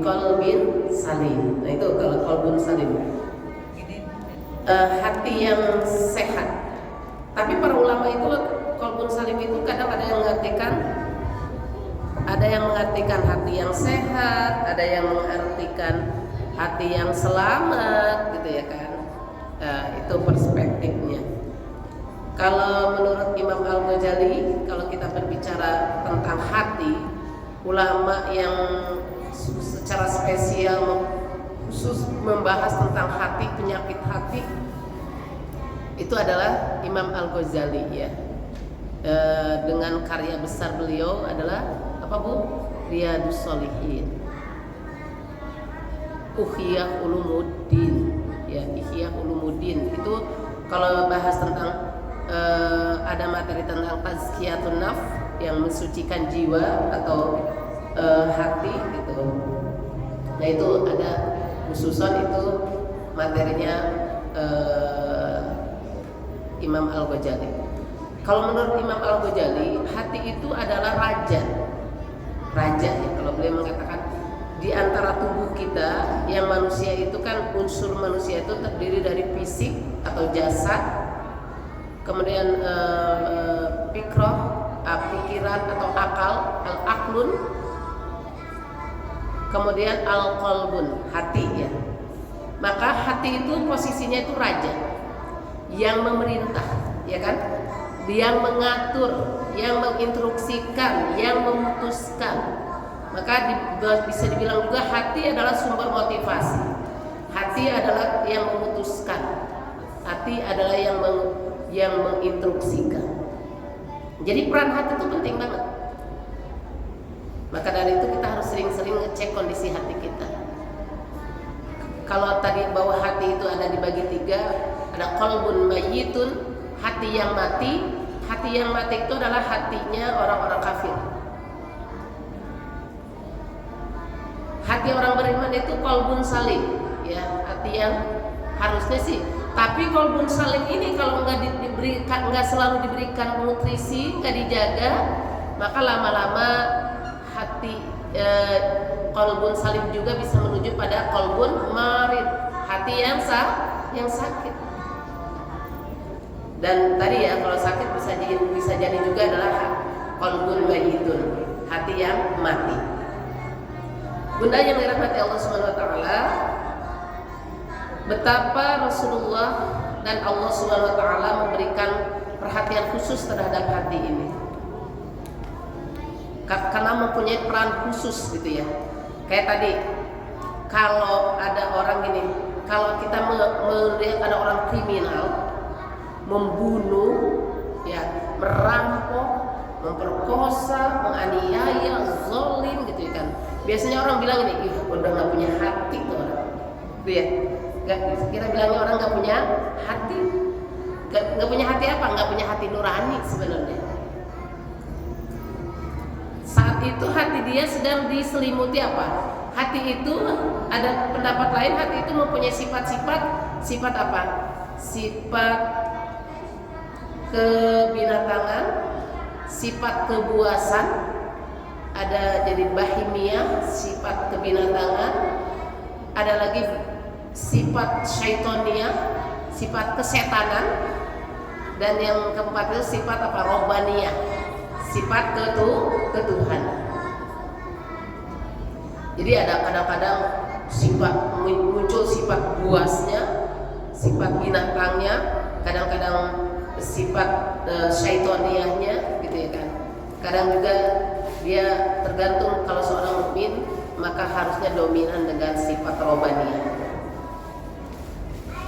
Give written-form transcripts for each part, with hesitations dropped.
biqalbin salim. Nah itu kalau qalbun salim, hati yang sehat. Tapi para ulama itu qalbun salim itu kadang ada yang mengartikan hati yang sehat, ada yang mengartikan hati yang selamat, gitu ya kan. Itu perspektifnya. Kalau menurut Imam Al-Ghazali, kalau kita berbicara tentang hati, ulama yang secara spesial khusus membahas tentang hati, penyakit hati, itu adalah Imam Al-Ghazali ya. Dengan karya besar beliau adalah apa Bu? Riyadhus Shalihin, Ihya Ulumuddin ya, Ihya Ulumuddin. Itu kalau bahas tentang ada materi tentang tazkiyatun nafs yang mensucikan jiwa atau hati gitu. Nah itu ada khususan, itu materinya Imam Al-Ghazali. Kalau menurut Imam Al-Ghazali, hati itu adalah raja ya. Kalau beliau mengatakan di antara tubuh kita yang manusia itu kan, unsur manusia itu terdiri dari fisik atau jasad, kemudian pikiran atau akal, al-aqlun, kemudian al-qalbun, hati ya. Maka hati itu posisinya itu raja yang memerintah, ya kan? Yang mengatur, yang menginstruksikan, yang memutuskan. Maka bisa dibilang juga hati adalah sumber motivasi. Hati adalah yang memutuskan. Hati adalah yang menginstruksikan. Jadi peran hati itu penting banget. Maka dari itu kita harus sering-sering ngecek kondisi hati kita. Kalau tadi bahwa hati itu ada dibagi tiga, ada qalbun mayyitun, hati yang mati. Hati yang mati itu adalah hatinya orang-orang kafir. Hati orang beriman itu qalbun salim, ya, hati yang harusnya sih. Tapi qalbun salim ini kalau nggak selalu diberikan nutrisi, nggak dijaga, maka lama-lama hati qalbun salim juga bisa menuju pada qalbun marid, hati yang sakit. Dan tadi ya, kalau sakit bisa jadi juga adalah qalbun mayyitun, hati yang mati. Bunda yang dirahmati Allah Subhanahu wa taala, betapa Rasulullah dan Allah Subhanahu wa taala memberikan perhatian khusus terhadap hati ini. Karena mempunyai peran khusus gitu ya. Kayak tadi, kalau ada orang gini, kalau kita melihat ada orang kriminal, membunuh, ya, merampok, memperkosa, menganiaya, zalim gitu ya kan. Biasanya orang bilang ini, ih udah nggak punya hati tuh orang, gitu ya. Kita bilangnya orang nggak punya hati, nggak punya hati apa? Nggak punya hati nurani sebenarnya. Saat itu hati dia sedang diselimuti apa? Hati itu ada pendapat lain, hati itu mempunyai sifat apa? Sifat kebinatangan, sifat kebuasan, ada jadi bahimiyah, sifat kebinatangan, ada lagi sifat syaitoniah, sifat kesetanan, dan yang keempat itu sifat apa? Robbaniyah, sifat ketuhanan. Jadi ada kadang-kadang muncul sifat buasnya, sifat binatangnya, kadang-kadang sifat syaitoniahnya gitu ya kan. Kadang juga dia tergantung, kalau seorang mukmin maka harusnya dominan dengan sifat robbaniyah.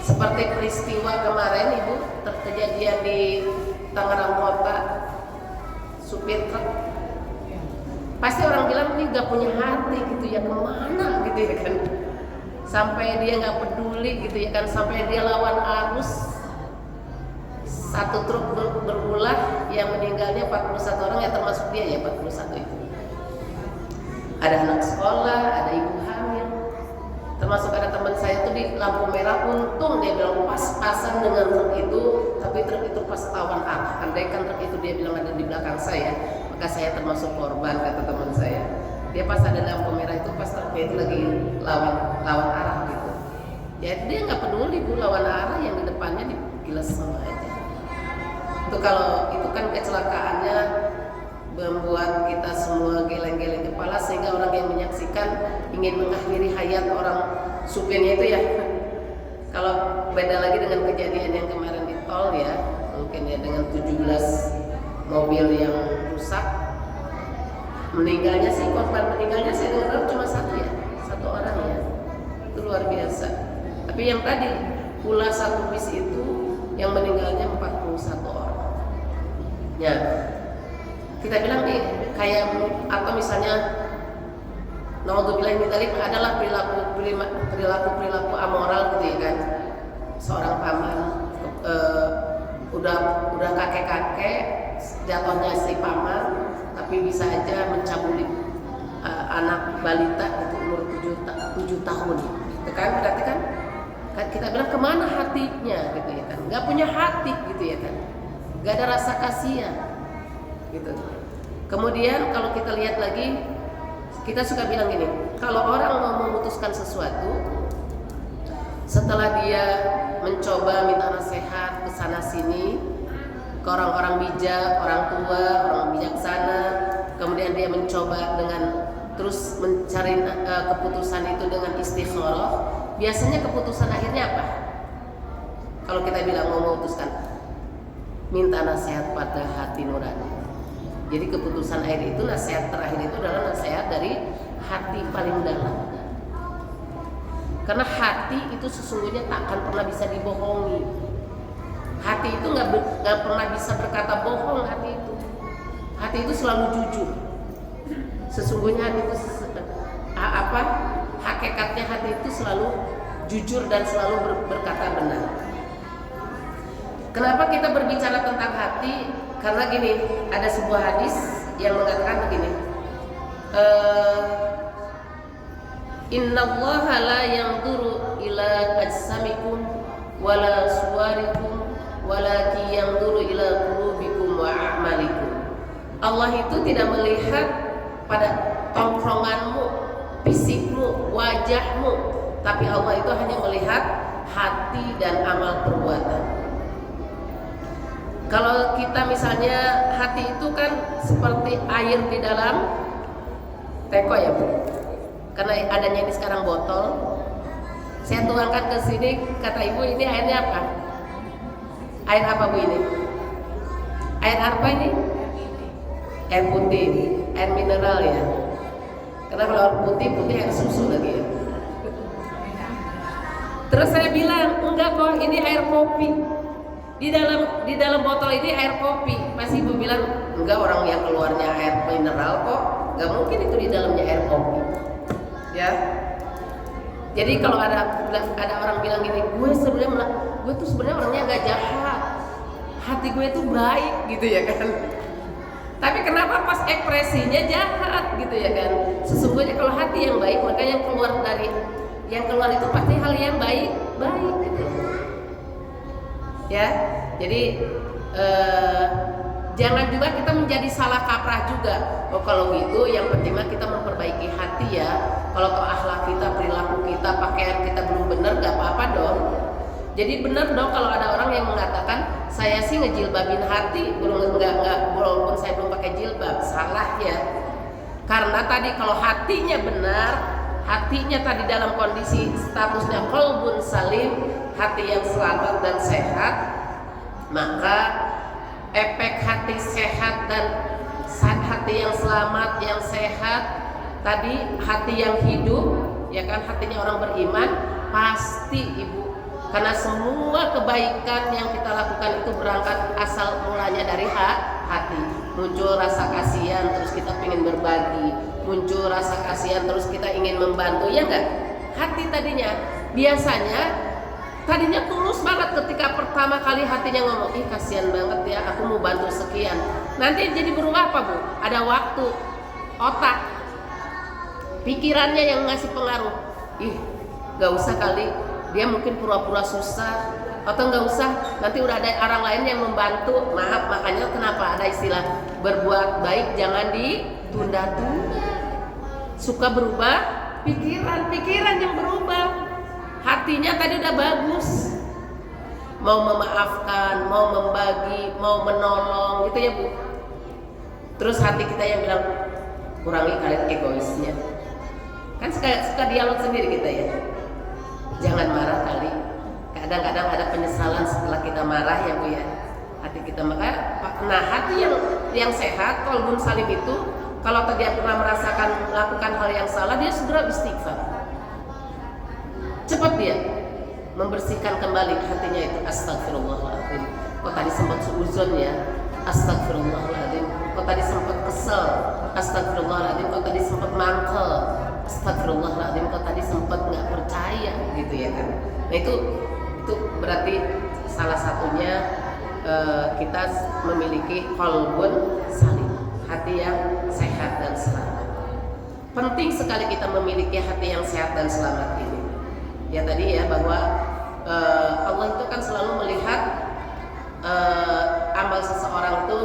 Seperti peristiwa kemarin Ibu, terkejadian di Tangerang Kota, supir truk. Pasti orang bilang ini gak punya hati gitu ya, kemana gitu ya kan. Sampai dia gak peduli gitu ya kan, sampai dia lawan arus. Satu truk berulah, yang meninggalnya 41 orang, ya termasuk dia ya 41 itu. Ada anak sekolah, ada ibu hamil, termasuk ada teman saya itu di lampu merah. Untung dia bilang pas-pasan dengan truk itu, tapi truk itu pas lawan arah. Andai kan truk itu dia bilang ada di belakang saya, maka saya termasuk korban, kata teman saya. dia pas ada lampu merah itu pas truknya itu lagi lawan arah gitu. Ya dia nggak peduli bu, lawan arah, yang di depannya digiles semua aja. Itu kalau itu kan kecelakaannya membuat kita semua geleng-geleng kepala, sehingga orang yang menyaksikan ingin mengakhiri hayat orang supirnya itu ya. Kalau beda lagi dengan kejadian yang kemarin di tol ya, mungkin ya dengan 17 mobil yang rusak, meninggalnya sih, korban meninggalnya saya dengar cuma satu orang ya, itu luar biasa. Tapi yang tadi pula satu bis itu yang meninggalnya 41 orang. Ya, kita bilang nih kayak, atau misalnya naudzubillah min dzalik adalah perilaku amoral gitu ya kan. Seorang paman udah kakek-kakek, jatuhnya si paman, tapi bisa aja mencabuli anak balita itu umur 7 tahun. Itu kan berarti kan kita bilang kemana hatinya gitu ya kan. Gak punya hati gitu ya kan. Gak ada rasa kasihan gitu. Kemudian kalau kita lihat lagi, kita suka bilang gini, kalau orang mau memutuskan sesuatu, setelah dia mencoba minta nasihat ke sana sini, ke orang-orang bijak, orang tua, orang bijaksana, kemudian dia mencoba dengan terus mencari keputusan itu dengan istikharah, biasanya keputusan akhirnya apa? Kalau kita bilang mau memutuskan, minta nasihat pada hati nurani. Jadi keputusan akhir itu, nasihat terakhir itu adalah nasihat dari hati paling dalam. Karena hati itu sesungguhnya tak akan pernah bisa dibohongi. Hati itu nggak pernah bisa berkata bohong. Hati itu selalu jujur. Sesungguhnya hati itu hakikatnya hati itu selalu jujur dan selalu berkata benar. Kenapa kita berbicara tentang hati? Karena gini, ada sebuah hadis yang mengatakan begini, innallaha la yanzuru ila ajsamikum wala suwarikum walakin yanzuru ila qulubikum wa a'malikum. Allah itu tidak melihat pada tongkronganmu, fisikmu, wajahmu, tapi Allah itu hanya melihat hati dan amal perbuatan. Kalau kita misalnya hati itu kan seperti air di dalam teko ya Bu. Karena adanya ini sekarang botol, saya tuangkan ke sini, kata Ibu ini airnya apa? Air apa Bu ini? Air apa ini? Air putih, air mineral ya. Karena kalau air putih air susu lagi ya. Terus saya bilang enggak kok, ini air kopi. Di dalam botol ini air kopi. Pasti Ibu bilang enggak, orang yang keluarnya air mineral kok, enggak mungkin itu di dalamnya air kopi. Ya. Jadi kalau ada orang bilang gini, gue tuh sebenarnya orangnya agak jahat, hati gue tuh baik gitu ya kan. Tapi kenapa pas ekspresinya jahat gitu ya kan? Sesungguhnya kalau hati yang baik, maka yang keluar itu pasti hal yang baik gitu. Ya, jadi jangan juga kita menjadi salah kaprah juga. Oh kalau gitu, yang penting mah kita memperbaiki hati ya. Kalau toh akhlak kita, perilaku kita, pakaian kita belum benar, gak apa-apa dong. Jadi benar dong kalau ada orang yang mengatakan saya sih ngejilbabin hati, walaupun saya belum pakai jilbab, salah ya. Karena tadi kalau hatinya benar, hatinya tadi dalam kondisi statusnya qalbun salim, hati yang selamat dan sehat, maka efek hati sehat dan hati yang selamat, yang sehat, tadi hati yang hidup, ya kan, hatinya orang beriman, pasti Ibu, karena semua kebaikan yang kita lakukan itu berangkat asal mulanya dari hati. Muncul rasa kasihan, terus kita ingin berbagi, muncul rasa kasihan, terus kita ingin membantu, ya enggak? Hati tadinya tulus banget ketika pertama kali hatinya ngomong, ih kasihan banget ya, aku mau bantu sekian. Nanti jadi berubah apa Bu? Ada waktu, otak, pikirannya yang ngasih pengaruh. Ih, gak usah kali, dia mungkin pura-pura susah, atau gak usah, nanti udah ada orang lain yang membantu. Maaf, makanya kenapa ada istilah berbuat baik jangan ditunda-tunda. Suka berubah pikiran yang berubah. Hatinya tadi udah bagus, mau memaafkan, mau membagi, mau menolong gitu ya Bu. Terus hati kita yang bilang kurangi kalian egoisnya. Kan suka dialog sendiri kita ya. Jangan marah kali. Kadang-kadang ada penyesalan setelah kita marah ya Bu ya. Hati kita nah hati yang sehat, qalbun salim itu kalau dia pernah melakukan hal yang salah, dia segera istighfar. Cepat dia membersihkan kembali hatinya itu. Astagfirullahaladzim. Kok tadi sempat suuzon ya? Astagfirullahaladzim. Kok tadi sempat kesel? Astagfirullahaladzim. Kok tadi sempat mangkel? Astagfirullahaladzim. Kok tadi sempat nggak percaya gitu ya kan? Nah itu berarti salah satunya kita memiliki qalbun salim, hati yang sehat dan selamat. Penting sekali kita memiliki hati yang sehat dan selamat ini. Ya tadi ya bahwa Allah itu kan selalu melihat amal seseorang itu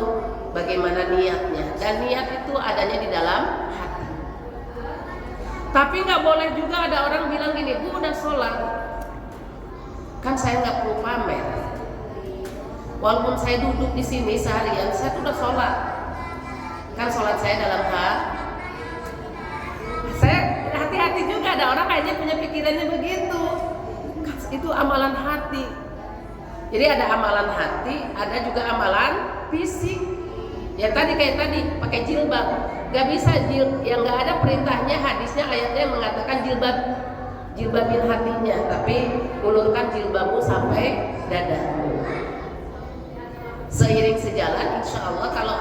bagaimana niatnya, dan niat itu adanya di dalam hati. Tapi nggak boleh juga ada orang bilang gini, Bu udah sholat, kan saya nggak perlu pamer. Walaupun saya duduk di sini seharian, saya tuh udah sholat. Kan sholat saya dalam hati. Saya hati-hati juga, ada orang kayaknya punya pikirannya begitu. Itu amalan hati. Jadi ada amalan hati, ada juga amalan fisik. Ya tadi kayak tadi pakai jilbab, gak bisa yang gak ada perintahnya, hadisnya, ayatnya yang mengatakan jilbabin hatinya, tapi ulurkan jilbabmu sampai dadamu. Seiring sejalan, insya Allah kalau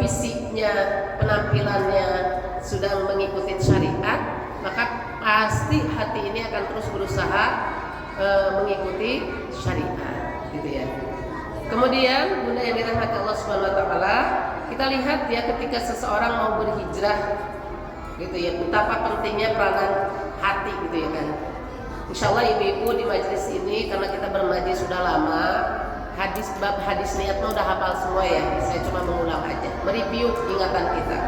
fisiknya, penampilannya sudah mengikuti syariat, maka pasti hati ini akan terus berusaha mengikuti syariat, gitu ya. Kemudian Bunda yang dirahmati Allah Subhanahu Wa Taala, kita lihat ya ketika seseorang mau berhijrah, gitu ya, betapa pentingnya peranan hati, gitu ya kan. Insya Allah ibu-ibu di majelis ini, karena kita bermajlis sudah lama, bab hadis niat udah hafal semua ya. Saya cuma mengulang aja, mereview ingatan kita.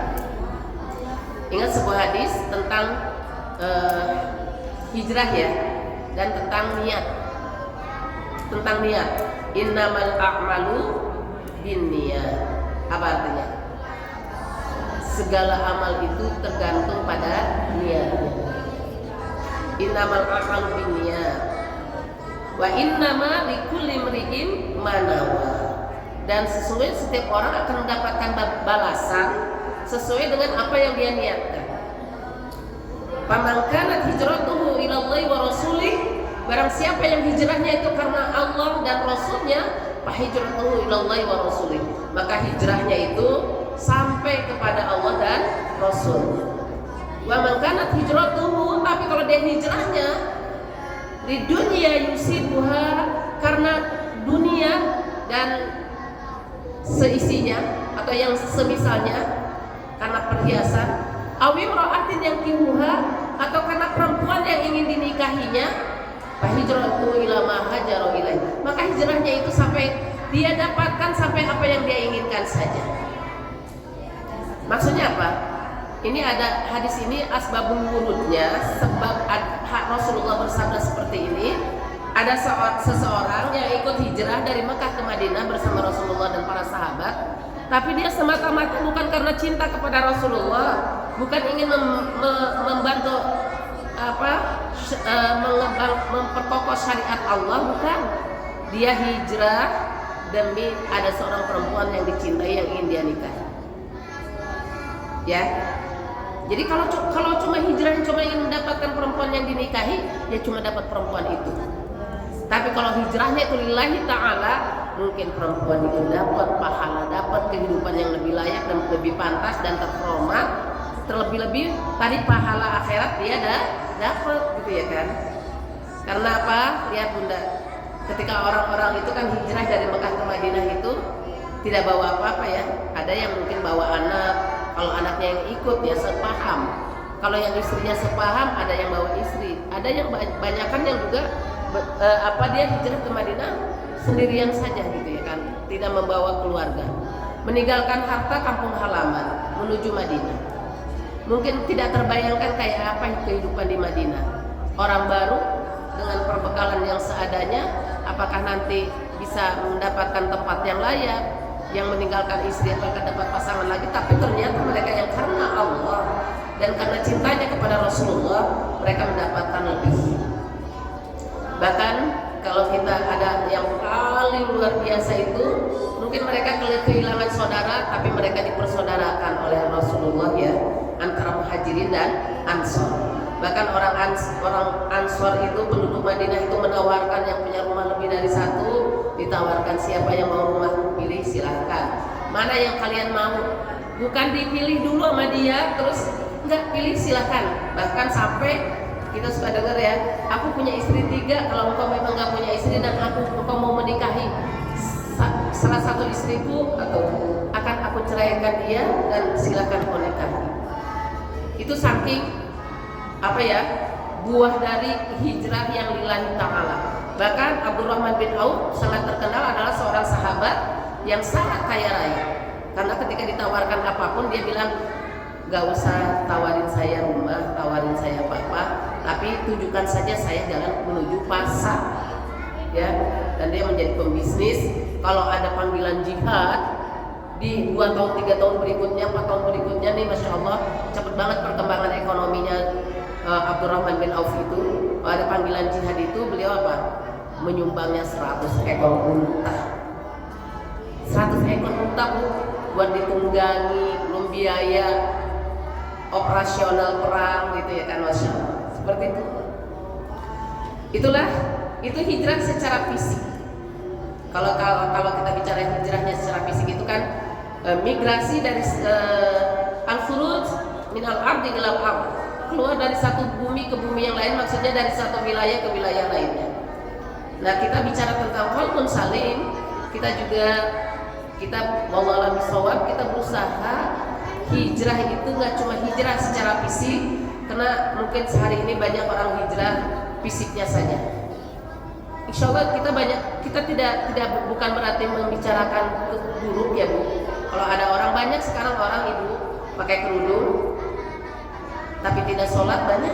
Ingat sebuah hadis tentang hijrah ya, dan tentang niat. Tentang niat, innamal a'malu binniyat. Apa artinya? Segala amal itu tergantung pada niatnya. Innamal a'malu binniyat wa innama likulli imri'in ma nawa. Dan sesungguhnya setiap orang akan mendapatkan balasan sesuai dengan apa yang dia niatkan. Faman kanat hijratuhu ila Allah wa rasulih, barang siapa yang hijrahnya itu karena Allah dan Rasulnya, fa hijratuhu ila Allah wa rasulih, maka hijrahnya itu sampai kepada Allah dan Rasulnya. Wa man kanat hijratuhu, tapi kalau dia hijrahnya di dunia yusibuha, karena dunia dan seisinya atau yang semisalnya, karena perhiasan, awi ra'atin yang kihuha, atau karena perempuan yang ingin dinikahinya, fahijratu ila ma hajaru ilaih, maka hijrahnya itu sampai dia dapatkan sampai apa yang dia inginkan saja. Maksudnya apa? Ini ada hadis ini asbabul wurudnya, sebab Rasulullah bersabda seperti ini. Ada seseorang yang ikut hijrah dari Mekah ke Madinah bersama Rasulullah dan para sahabat, tapi dia semata-mata bukan karena cinta kepada Rasulullah, bukan ingin membantu memperkokoh syariat Allah, bukan. Dia hijrah demi ada seorang perempuan yang dicintai yang ingin dia nikahi. Ya. Jadi kalau cuma hijrah cuma ingin mendapatkan perempuan yang dinikahi, ya cuma dapat perempuan itu. Tapi kalau hijrahnya itu lillahi ta'ala, mungkin perempuan itu dapat pahala, dapat kehidupan yang lebih layak dan lebih pantas dan terhormat. Terlebih-lebih tadi pahala akhirat dia dapat, gitu ya kan. Karena apa? Lihat Bunda, ketika orang-orang itu kan hijrah dari Mekah ke Madinah itu tidak bawa apa-apa ya. Ada yang mungkin bawa anak, kalau anaknya yang ikut ya sepaham. Kalau yang istrinya sepaham, ada yang bawa istri. Ada yang banyakan yang juga dia hijrah ke Madinah sendirian saja, gitu ya kan, tidak membawa keluarga, meninggalkan harta kampung halaman menuju Madinah. Mungkin tidak terbayangkan kayak apa kehidupan di Madinah. Orang baru dengan perbekalan yang seadanya, apakah nanti bisa mendapatkan tempat yang layak, yang meninggalkan istri apakah dapat pasangan lagi. Tapi ternyata mereka yang karena Allah dan karena cintanya kepada Rasulullah, mereka mendapatkan lebih. Bahkan kalau kita ada yang paling luar biasa itu, mungkin mereka kehilangan saudara, tapi mereka dipersaudarakan oleh Rasulullah ya, antara Muhajirin dan Ansor. Bahkan orang Ansor itu, penduduk Madinah itu menawarkan yang punya rumah lebih dari satu, ditawarkan siapa yang mau rumah pilih silahkan. Mana yang kalian mau? Bukan dipilih dulu sama dia, terus enggak pilih silahkan. Bahkan sampai kita suka dengar ya, aku punya istri 3, kalau engkau memang nggak punya istri dan engkau mau menikahi salah satu istriku, atau akan aku ceraikan dia dan silakan kau nikahi. Itu saking apa ya, buah dari hijrah yang lillahi ta'ala. Bahkan Abdurrahman bin Auf sangat terkenal adalah seorang sahabat yang sangat kaya raya, karena ketika ditawarkan apapun dia bilang, gak usah tawarin saya rumah, tawarin saya apa-apa, tapi tunjukkan saja saya jalan menuju pasar, ya. Dan dia menjadi pembisnis. Kalau ada panggilan jihad di 2 tahun, 3 tahun berikutnya, 4 tahun berikutnya nih, masya Allah, cepet banget perkembangan ekonominya Abdurrahman bin Auf itu. Kalau ada panggilan jihad itu, beliau apa? Menyumbangnya 100 ekor unta. 100 ekor unta buat ditunggangi, belum biaya operasional perang gitu ya kan, masya Allah. Seperti itu. Itu hijrah secara fisik. Kalau kita bicara hijrahnya secara fisik itu kan migrasi dari al-khuruj min al-ardi ilal ard, keluar dari satu bumi ke bumi yang lain, maksudnya dari satu wilayah ke wilayah lainnya. Nah, kita bicara tentang qalbun salim, kita wallahu bisawab, kita berusaha hijrah itu nggak cuma hijrah secara fisik, karena mungkin sehari ini banyak orang hijrah fisiknya saja. Insya Allah kita tidak bukan berarti membicarakan buruk ya Bu. Kalau ada orang banyak sekarang, orang ibu pakai kerudung tapi tidak sholat banyak,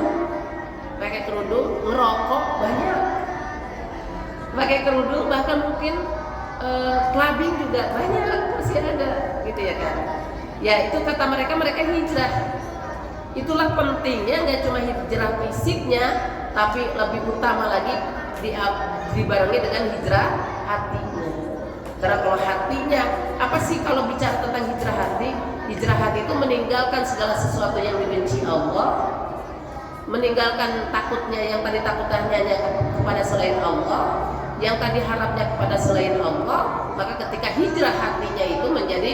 pakai kerudung ngerokok banyak, pakai kerudung bahkan mungkin clubbing juga banyak, masih ada gitu ya kan. Ya itu kata mereka hijrah. Itulah pentingnya nggak cuma hijrah fisiknya, tapi lebih utama lagi dibarengi dengan hijrah hatinya. Karena kalau hatinya, apa sih kalau bicara tentang hijrah hati? Hijrah hati itu meninggalkan segala sesuatu yang dibenci Allah, meninggalkan takutnya yang tadi takutnya kepada selain Allah, yang tadi harapnya kepada selain Allah. Maka ketika hijrah hatinya itu menjadi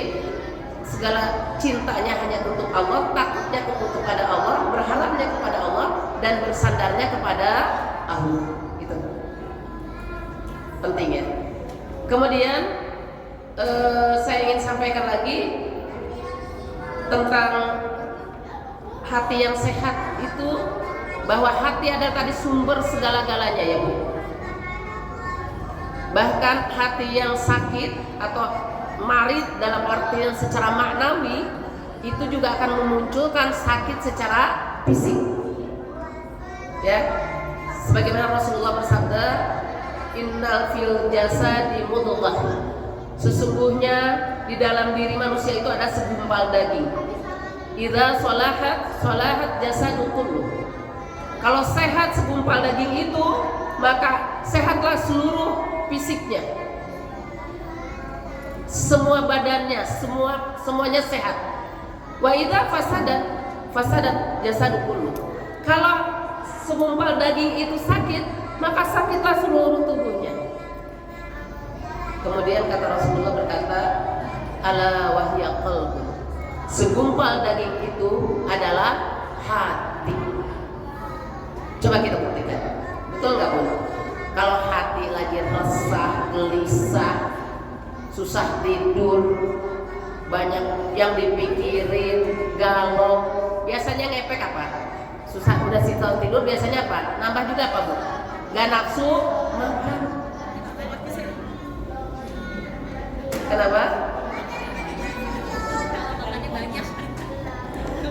segala cintanya hanya untuk Allah, takutnya kepada Allah, berharapnya kepada Allah, dan bersandarnya kepada Allah. Gitu. Penting ya. Kemudian saya ingin sampaikan lagi tentang hati yang sehat itu, bahwa hati adalah tadi sumber segala-galanya ya Bu. Bahkan hati yang sakit atau marid dalam artian secara maknawi itu juga akan memunculkan sakit secara fisik. Ya, sebagaimana Rasulullah bersabda, innal fil jasadi mudghah. Sesungguhnya di dalam diri manusia itu ada segumpal daging. Idza salahat jasadu kullu. Kalau sehat segumpal daging itu, maka sehatlah seluruh fisiknya. Semua badannya, semuanya sehat. Wa idza fasadat jasadu kullu. Kalau segumpal daging itu sakit, maka sakitlah seluruh tubuhnya. Kemudian kata Rasulullah berkata, ala wahya qalbun. Segumpal daging itu adalah hati. Coba kita buktikan. Betul nggak Bu? Kalau hati lagi resah, gelisah, susah tidur, banyak yang dipikirin, galau, biasanya ngepek apa? Susah udah susah tidur, biasanya apa? Nambah juga apa Bu? Gak nafsu makan. Kenapa?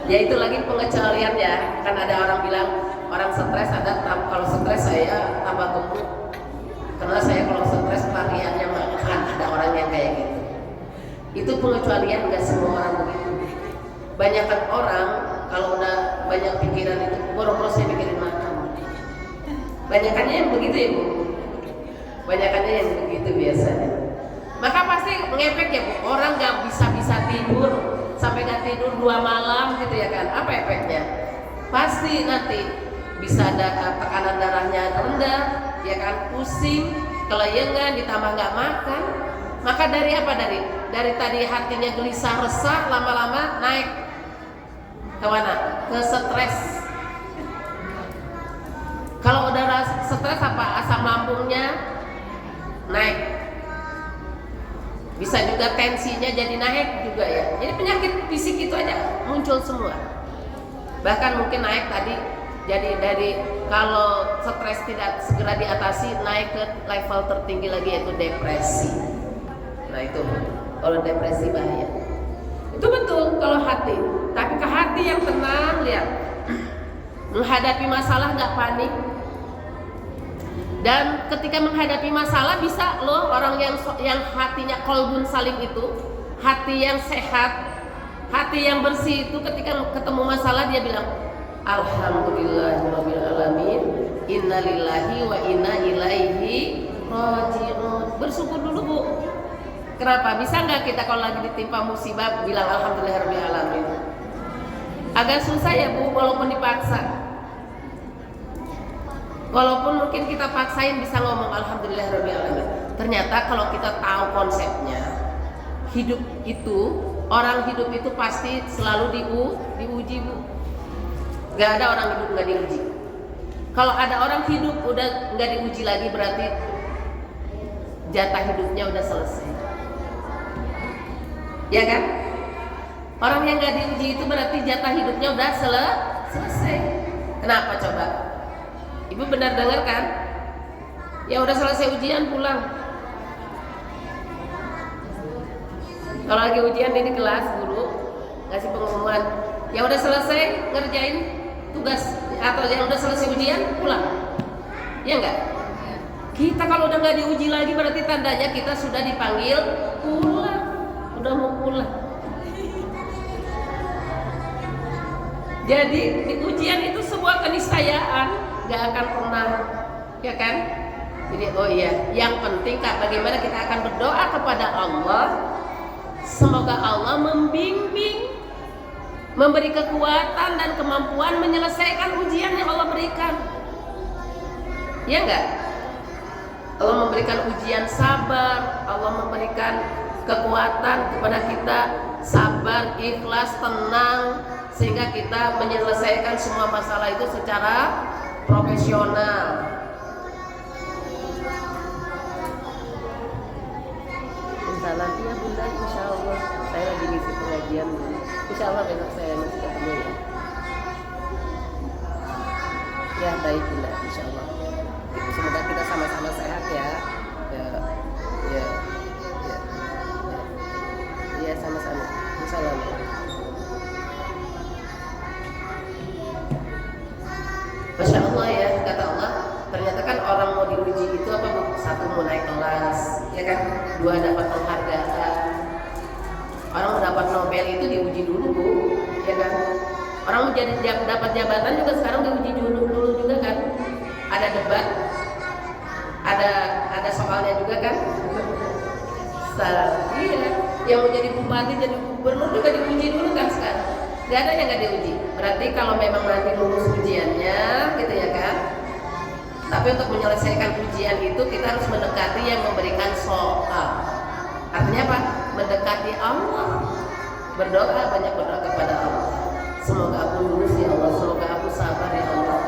Ya itu lagi pengecualian ya. Kan ada orang bilang orang stres kalau stres saya tambah gemuk. Karena saya kalau stres variannya makan, ada orang yang kayak gitu. Itu pengecualian, nggak semua orang begitu. Banyakan orang kalau udah banyak pikiran itu boro-boro saya mikirin makan. Banyakannya yang begitu ya Bu. Banyakannya yang begitu biasanya. Maka pasti ngefek ya Bu. Orang nggak bisa tidur sampai nggak tidur 2 malam gitu ya kan. Apa efeknya? Pasti nanti bisa ada tekanan darahnya rendah, ya kan, pusing, kelayangan, ditambah nggak makan. Maka dari apa? Dari tadi hatinya gelisah resah, lama-lama naik ke mana? Ke stres. Kalau udah stres apa? Asam lambungnya naik. Bisa juga tensinya jadi naik juga ya. Jadi penyakit fisik itu aja muncul semua. Bahkan mungkin naik tadi, jadi dari kalau stres tidak segera diatasi naik ke level tertinggi lagi yaitu depresi. Nah itu kalau depresi bahaya. Itu betul kalau hati. Tapi ke hati yang tenang, lihat, menghadapi masalah nggak panik. Dan ketika menghadapi masalah bisa loh orang yang hatinya qalbun salim itu, hati yang sehat, hati yang bersih itu ketika ketemu masalah dia bilang alhamdulillahirabbil alamin, innalillahi wa inna ilaihi raji'un. Bersyukur dulu Bu. Kenapa? Bisa nggak kita kalau lagi ditimpa musibah bilang alhamdulillahirabbil alamin? Agak susah ya Bu, walaupun dipaksa. Walaupun mungkin kita paksain bisa ngomong alhamdulillahirabbil alamin. Ternyata kalau kita tahu konsepnya, hidup itu, orang hidup itu pasti selalu diuji Bu. Gak ada orang hidup nggak diuji. Kalau ada orang hidup udah nggak diuji lagi berarti jatah hidupnya udah selesai. Ya kan? Orang yang nggak diuji itu berarti jatah hidupnya udah selesai. Kenapa coba? Ibu benar dengar kan? Ya udah selesai ujian pulang. Kalau lagi ujian di kelas guru ngasih pengumuman, ya udah selesai ngerjain tugas atau yang udah selesai ujian pulang. Ya enggak? Kita kalau udah nggak diuji lagi berarti tandanya kita sudah dipanggil pulang. Udah mau pulang. Jadi di ujian itu sebuah keniscayaan. Gak akan pernah, ya kan? Jadi oh iya, yang penting bagaimana kita akan berdoa kepada Allah, semoga Allah membimbing, memberi kekuatan dan kemampuan menyelesaikan ujian yang Allah berikan. Ya enggak? Allah memberikan ujian sabar, Allah memberikan kekuatan kepada kita, sabar, ikhlas, tenang, sehingga kita menyelesaikan semua masalah itu secara profesional. Salam ya Bunda, insya Allah saya lagi ngisi pengajian. Insya Allah besok saya masih ketemu ya. Ya baik Bunda, insya Allah. Semoga kita sama-sama sehat ya. Ya sama-sama. Insya Allah. Masya Allah ya, kata Allah, ternyata kan orang mau diuji itu apa Bu? Satu mau naik kelas, ya kan? Dua dapat penghargaan. Orang dapat Nobel itu diuji dulu Bu, ya kan? Orang mau jadi dapat jabatan juga sekarang diuji dulu juga kan? Ada debat, ada soalnya juga kan? Iya, yang mau jadi bupati, jadi gubernur juga diuji dulu kan sekarang. Gak ada yang gak diuji. Berarti kalau memang nanti lulus ujiannya, gitu ya kan. Tapi untuk menyelesaikan ujian itu kita harus mendekati yang memberikan soal. Artinya apa? Mendekati Allah. Berdoa, banyak berdoa kepada Allah. Semoga aku lulus ya Allah, semoga aku sabar ya Allah.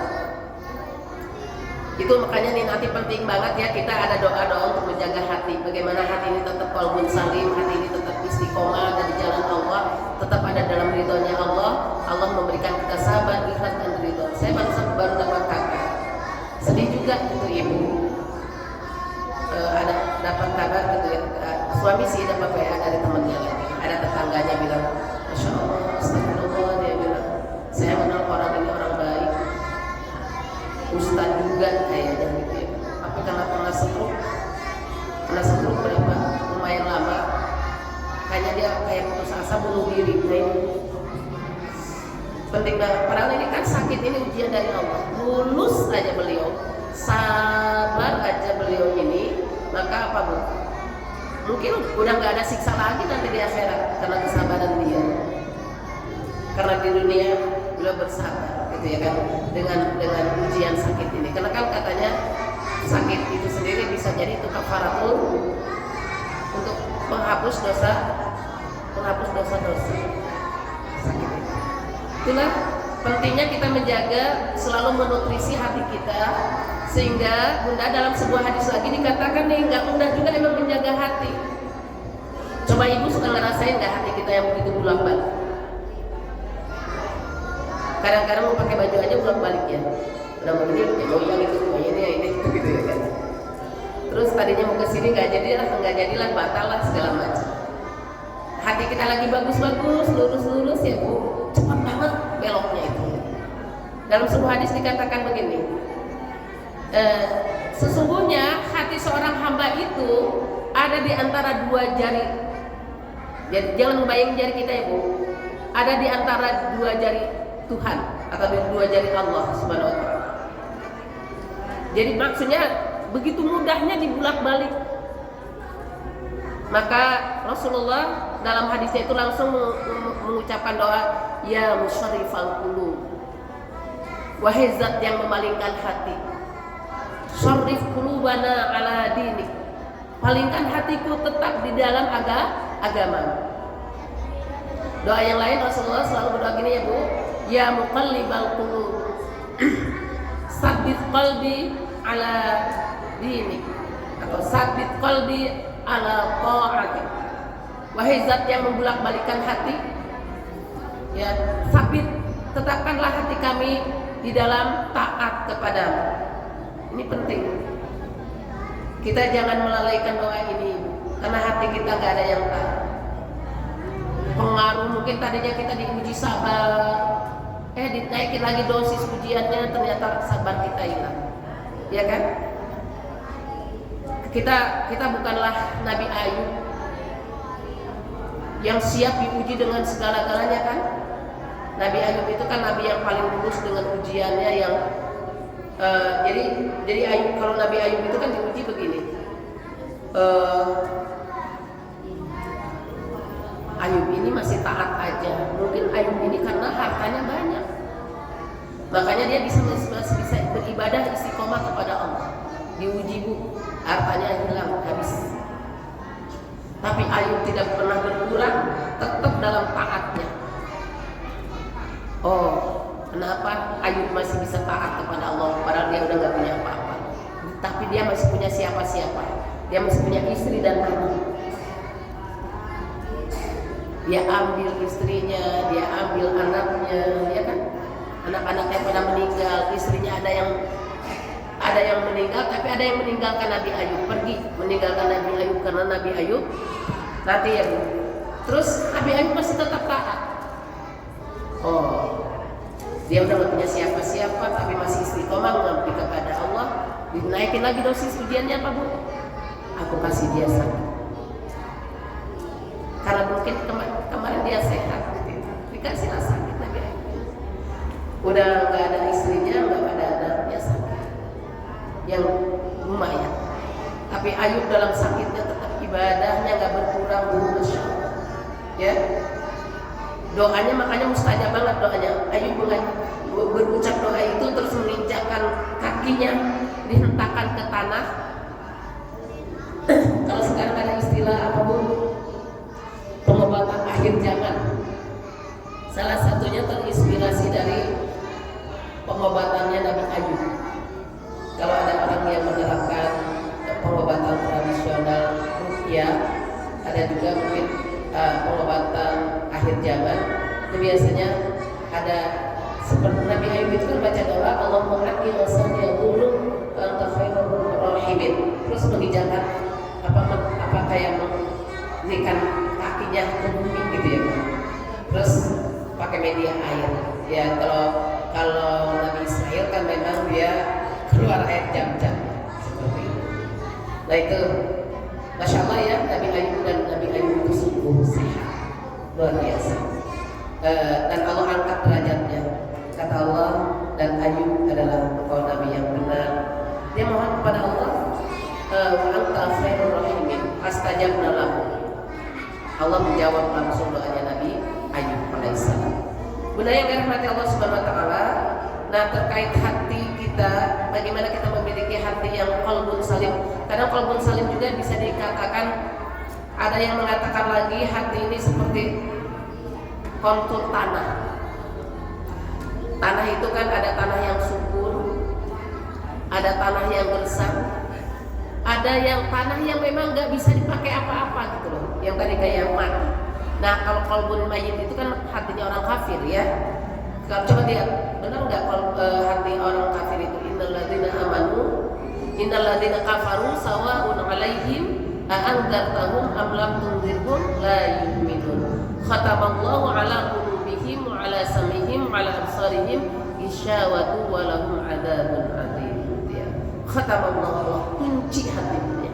Itu makanya nih nanti penting banget ya kita ada doa-doa untuk menjaga hati. Bagaimana hati ini tetap qalbun salim, hati ini tetap istiqomah ada di jalan Allah, tetap ada dalam ridhonya Allah. Allah memberikan kita sabar, ikhlas dan ridho. Saya baru dapat kabar, sedih juga gitu Ibu. Ada dapat kabar gitu ya. Suami sih dapat WA dari temannya lagi. Ada tetangganya bilang, Masya Allah, astagfirullah, dia bilang masa bunuh diri. Nah, ini penting banget. Padahal ini kan sakit, ini ujian dari Allah. Lulus aja beliau, sabar aja beliau ini, maka apa Bu? Mungkin udah nggak ada siksa lagi nanti di akhirat karena kesabaran dia. Karena di dunia beliau bersabar, gitu ya kan, dengan ujian sakit ini. Karena kan katanya sakit itu sendiri bisa jadi itu kafaratul untuk menghapus dosa-dosa sakit itu. Itulah pentingnya kita menjaga, selalu menutrisi hati kita, sehingga Bunda dalam sebuah hadis lagi dikatakan nih, nggak mudah juga emang menjaga hati. Coba ibu suka ngerasain nggak hati kita yang begitu bolak-balik? Kadang-kadang mau pakai baju aja bolak-balik ya. Udah mau ini, ya mau yang itu, mau ini gitu ya kan. Terus tadinya mau kesini nggak jadilah, batal lah segala macam. Hati kita lagi bagus-bagus, lurus-lurus ya Bu, cepat banget beloknya itu. Dalam sebuah hadis dikatakan begini, sesungguhnya hati seorang hamba itu ada di antara dua jari. Jadi jangan membayangin jari kita ya Bu, ada di antara dua jari Tuhan atau dua jari Allah Subhanahu wa Ta'ala. Jadi maksudnya begitu mudahnya dibulak-balik. Maka Rasulullah dalam hadisnya itu langsung mengucapkan doa, ya musyarrifal qulub, wahai zat yang memalingkan hati, syarrif qulubana ala dinik, palingkan hatiku tetap di dalam agama. Doa yang lain Rasulullah selalu berdoa gini ya Bu, ya muqallibal qulub, sabbit qalbi ala dinik, atau sabbit qalbi ala ta'atik. Wahai zat yang membulak-balikan hati, ya sabit, tetapkanlah hati kami di dalam taat kepadamu. Ini penting. Kita jangan melalaikan doa ini, karena hati kita nggak ada yang taat. Pengaruh mungkin tadinya kita diuji sabar, dinaikin lagi dosis ujiannya, ternyata sabar kita hilang, ya kan? Kita bukanlah Nabi Ayub yang siap diuji dengan segala-galanya kan. Nabi Ayub itu kan nabi yang paling lulus dengan ujiannya yang jadi Ayub, kalau Nabi Ayub itu kan diuji begini, Ayub ini masih taat aja. Mungkin Ayub ini karena hartanya banyak, makanya dia bisa beribadah istiqomah kepada Allah. Diuji Bu, hartanya hilang, habis. Tapi Ayub tidak pernah berkurang, tetap dalam taatnya. Oh, kenapa Ayub masih bisa taat kepada Allah padahal dia udah gak punya apa-apa? Tapi dia masih punya siapa-siapa. Dia masih punya istri dan anak. Dia ambil istrinya, dia ambil anaknya, ya kan? Anak-anaknya pada meninggal, istrinya ada yang meninggal, tapi ada yang meninggalkan Nabi Ayub, pergi meninggalkan Nabi Ayub karena Nabi Ayub nanti ya Bu. Terus Nabi Ayub masih tetap taat. Oh, dia udah gak punya siapa-siapa, tapi masih istiqomah mengabdi kepada Allah. Dinaikin lagi dosis ujiannya apa Bu? Aku kasih dia sakit, karena mungkin kemarin dia sehat, dikasihlah sakit Nabi Ayub. Udah gak ada istrinya, gak ada anaknya, sakit yang lumayan. Tapi Ayub dalam sakitnya tetap ibadahnya gak berkurang Bu, Masya Allah. Ya, doanya makanya mustajab banget doanya. Ayub berucap doa itu terus menginjakkan kakinya, dihentakkan ke tanah. Kalau sekarang ada istilah apa Bu? Pengobatan akhir zaman. Salah satunya terinspirasi dari pengobatannya Nabi Ayub. Kalau ada orang yang menerapkan pengobatan tradisional ruqyah, ada juga mungkin pengobatan akhir zaman, itu biasanya ada seperti Nabi Ayub itu kan baca doa Allahumma hakki wa salliyadullu wa anta khairur rahimin, terus mengijakan apa kayak mengikat kakinya ke bumi gitu ya, terus pakai media air ya. Kalau Nabi Israel kan memang dia keluar air jam-jam seperti itu. Nah itu Masya Allah ya, Nabi Ayub dan Nabi Ayub itu sungguh sehat. luar biasa. Dan Allah angkat derajatnya. Kata Allah, dan Ayub adalah engkau nabi yang benar. Dia mohon kepada Allah, wa anta khairur rahimin, fastajabna lahu. Allah menjawab langsung doanya Nabi Ayub alaihissalam. Bunda yang dirahmati Allah Subhanahu wa taala, nah terkait hati kita, bagaimana kita memiliki hati yang qalbun salim. Karena qalbun salim juga bisa dikatakan, ada yang mengatakan lagi hati ini seperti kontur tanah. Tanah itu kan ada tanah yang subur, ada tanah yang gersang, ada yang tanah yang memang nggak bisa dipakai apa-apa gitu loh, yang tadi kayak mati. Nah kalau qalbun mayyit itu kan hatinya orang kafir ya. Kalau coba lihat, benar nggak kalau hati orang kafir itu, innalladzina amanu innalladzina kafaru sawa'un 'alaihim a'andzartahum am lam tunzirhum la yu'minun. Khatamallahu 'ala qulubihim wa 'ala sam'ihim wa 'ala absarihim ghisyawatu wa lahum 'adzabun 'adzim. Ya. Khatamallahu, Allah kunci hatinya.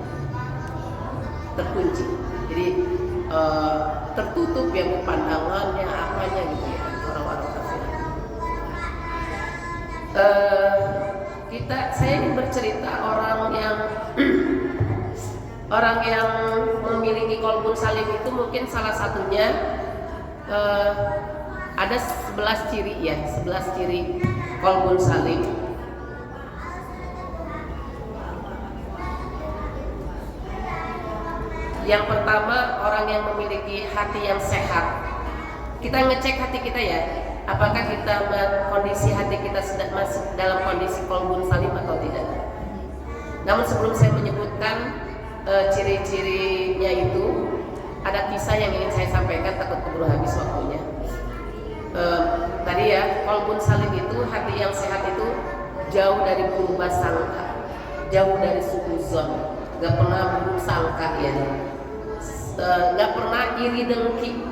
Terkunci. Jadi tertutup ya pandangannya, apanya gitu ya, orang-orang kafir. Saya ingin bercerita orang yang memiliki qalbun salim itu, mungkin salah satunya ada 11 ciri ya, 11 ciri qalbun salim. Yang pertama, orang yang memiliki hati yang sehat. Kita ngecek hati kita ya, apakah kita kondisi hati kita sudah masuk dalam kondisi qalbun salim atau tidak. Namun sebelum saya menyebutkan ciri-cirinya itu, ada kisah yang ingin saya sampaikan, takut keburu habis waktunya. Tadi ya, qalbun salim itu, hati yang sehat itu jauh dari prasangka, jauh dari suudzon, gak pernah buruk sangka ya, gak pernah iri dengki,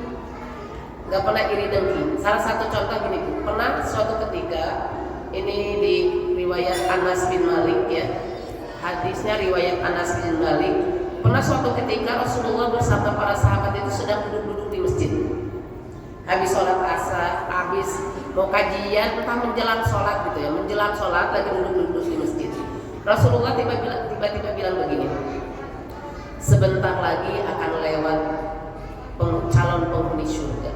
gak pernah iri dengki. Salah satu contoh gini, pernah suatu ketika, ini di riwayat Anas bin Malik ya, hadisnya riwayat Anas bin Malik. Pernah suatu ketika Rasulullah bersama para sahabat itu sedang duduk-duduk di masjid, habis sholat asar, habis mau kajian, entah menjelang sholat gitu ya, menjelang sholat lagi duduk-duduk di masjid. Rasulullah tiba-tiba bilang begini, sebentar lagi akan lewat calon penghuni surga.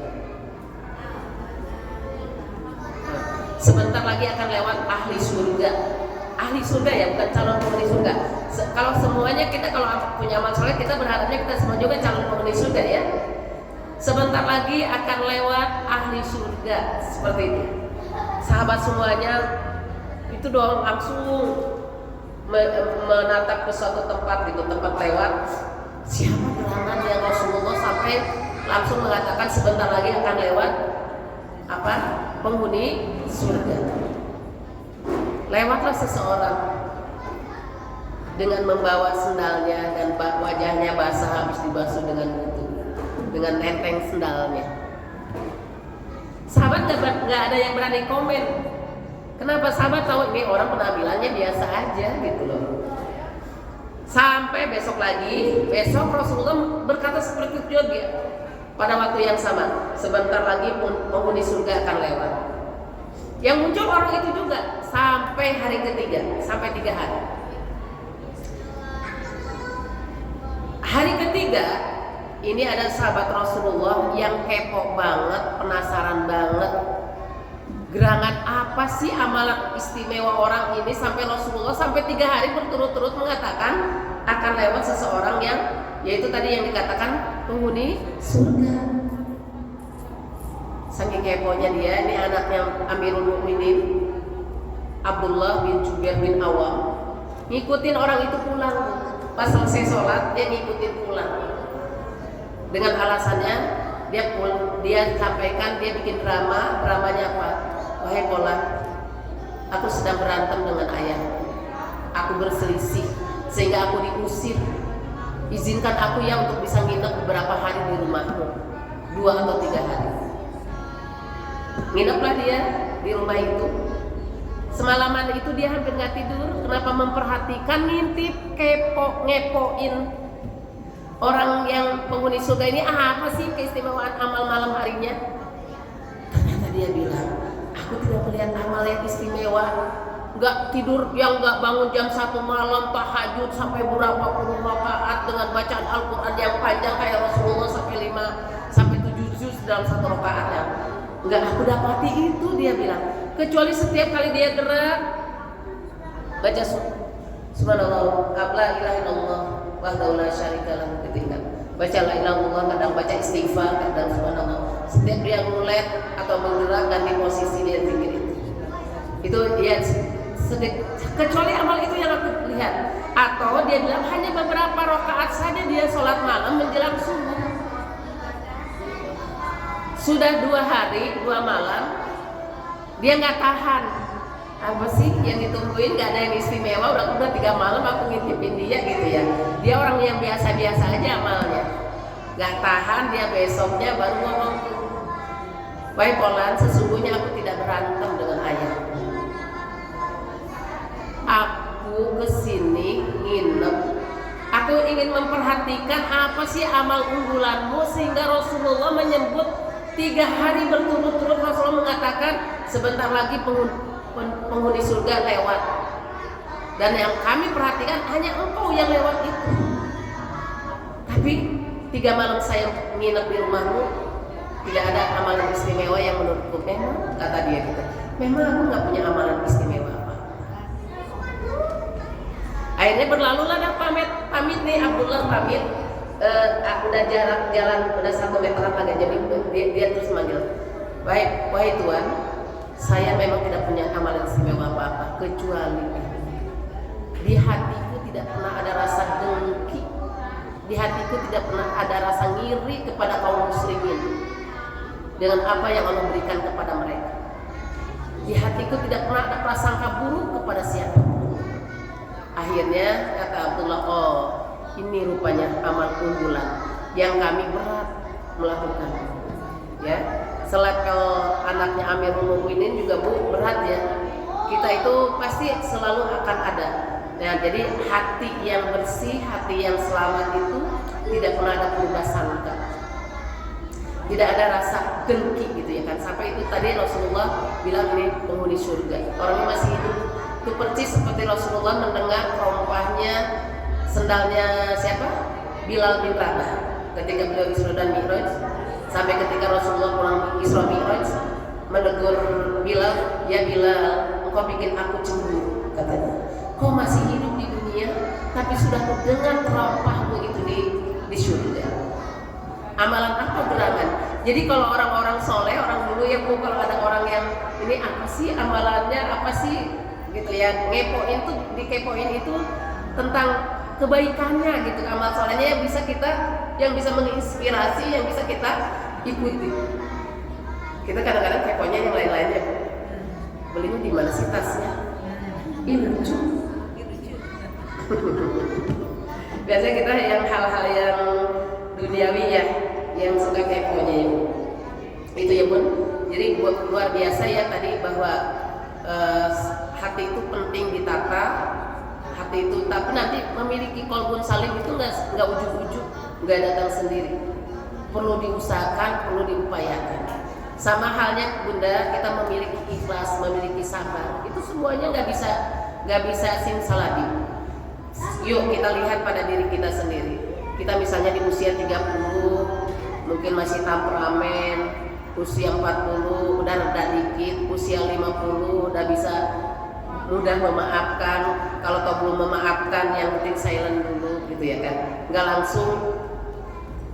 Sebentar lagi akan lewat ahli surga. Ahli surga ya, bukan calon penghuni surga. Kalau semuanya kita, kalau punya amal soleh, kita berharapnya kita semua juga calon penghuni surga ya. Sebentar lagi akan lewat ahli surga, seperti itu. Sahabat semuanya itu doang langsung menatap ke suatu tempat gitu, tempat lewat. Siapa gerangan yang Rasulullah sampai langsung mengatakan sebentar lagi akan lewat apa? Penghuni surga. Lewatlah seseorang dengan membawa sendalnya dan wajahnya basah habis dibasuh dengan wudu, dengan tenteng sendalnya. Sahabat nggak ada yang berani komen. Kenapa? Sahabat tahu ini orang penampilannya biasa aja gitu loh. Sampai besok Rasulullah berkata seperti itu juga pada waktu yang sama. Sebentar lagi penghuni surga akan lewat. Yang muncul orang itu juga sampai hari ketiga, sampai 3 hari. Hari ketiga ini ada sahabat Rasulullah yang kepo banget, penasaran banget. Gerangan apa sih amalan istimewa orang ini sampai Rasulullah sampai 3 hari berturut-turut mengatakan akan lewat seseorang yang, yaitu tadi yang dikatakan penghuni surga. Saking keponya dia, ini anaknya Amirul Mukminin Abdullah bin Jubair bin Awam, ngikutin orang itu pulang. Pas selesai sholat dia ngikutin pulang dengan alasannya dia sampaikan, dia bikin dramanya apa? Wahai Pola, aku sedang berantem dengan ayahku, aku berselisih sehingga aku diusir. Izinkan aku ya untuk bisa nginep beberapa hari di rumahmu, 2 atau 3 hari. Ngineplah dia di rumah itu. Semalaman itu dia hampir nggak tidur. Kenapa? Memperhatikan, ngintip, kepo, ngepoin orang yang penghuni surga ini apa sih keistimewaan amal malam harinya? Ternyata dia bilang, aku tidak melihat amal yang istimewa. Nggak tidur, yang nggak bangun jam 1 malam tahajud sampai berapa puluh rakaat dengan bacaan Al-Quran yang panjang kayak Rasulullah sampai 5 sampai 7 juz dalam satu rakaat ya. Nggak aku dapati itu, dia bilang. Kecuali setiap kali dia gerak baca subhanallah, la ilaha illallah wahdahu la syarika lahu, ditinggal. Baca la ilaha illallah, kadang baca istighfar, kadang subhanallah. Setiap dia ngulet atau bergerak ganti posisi dia zikir itu ya kecuali amal itu yang aku lihat. Atau dia bilang hanya beberapa rakaat saja dia sholat malam menjelang subuh. Sudah 2 hari 2 malam dia nggak tahan. Apa sih yang ditungguin? Nggak ada yang istimewa. Udah 3 malam aku ngintipin dia gitu ya. Dia orang yang biasa-biasa aja amalnya. Nggak tahan, dia besoknya baru ngomong, "Wahai Polan, sesungguhnya aku tidak berantem dengan ayah. Aku kesini nginep. Aku ingin memperhatikan apa sih amal unggulanmu, sehingga Rasulullah menyebut 3 hari berturut-turut Rasulullah mengatakan sebentar lagi penghuni surga lewat. Dan yang kami perhatikan hanya engkau yang lewat itu. Tapi 3 malam saya nginep di rumahmu, tidak ada amalan istimewa yang menurutku." Memang kata dia gitu, memang aku nggak punya amalan istimewa apa. Akhirnya berlalulah dan pamit nih Abdullah pamit. Aku udah jalan udah 1 meteran agak jadi dia terus manggil, wahai Tuhan, saya memang tidak punya amalan istimewa apa-apa kecuali di hatiku tidak pernah ada rasa dengki, di hatiku tidak pernah ada rasa ngiri kepada kaum muslimin dengan apa yang Allah berikan kepada mereka. Di hatiku tidak pernah ada prasangka buruk kepada siapa. Akhirnya kata Abdullah, oh ini rupanya amal unggulan yang kami berat melakukan. Ya, selevel anaknya Amirul Mukminin juga Bu berat ya. Kita itu pasti selalu akan ada. Nah, jadi hati yang bersih, hati yang selamat itu tidak pernah ada berubah sangka. Tidak ada rasa dengki gitu ya kan. Sampai itu tadi Rasulullah bilang ini penghuni surga. Orangnya masih hidup. Itu persis seperti Rasulullah mendengar rompahnya sendalnya siapa? Bilal bin Rabah ketika beliau Isra dan Mi'raj. Sampai ketika Rasulullah pulang Isra Mi'raj menegur Bilal, "Ya Bilal, engkau bikin aku cemburu," katanya. "Kau masih hidup di dunia tapi sudah mendengar rompahmu itu di surga." Amalan apa gerangan? Jadi kalau orang-orang soleh, orang dulu ya Bu, kalau ada orang yang ini apa sih amalannya, apa sih gitu ya, ngepoin tuh, dikepoin itu tentang kebaikannya gitu, amal solehnya yang bisa menginspirasi, yang bisa kita ikuti. Kita kadang-kadang keponya yang lain-lainnya Bu. Belinya di mana sih tasnya? Ini lucu. Biasanya kita yang hal-hal yang duniawi ya, yang suka keponya ya. Itu ya Bun. Jadi luar biasa ya tadi bahwa hati itu penting ditata. Hati itu, tapi nanti memiliki qalbun salim itu nggak ujuk-ujuk, nggak datang sendiri. Perlu diusahakan, perlu diupayakan. Sama halnya Bunda, kita memiliki ikhlas, memiliki sabar. Itu semuanya nggak bisa simsalabim. Yuk kita lihat pada diri kita sendiri. Kita misalnya di usia 30 mungkin masih temperamen, usia 40 udah reda dikit, usia 50 udah bisa mudah memaafkan. Kalau toh belum memaafkan, yang penting silent dulu gitu ya kan. Nggak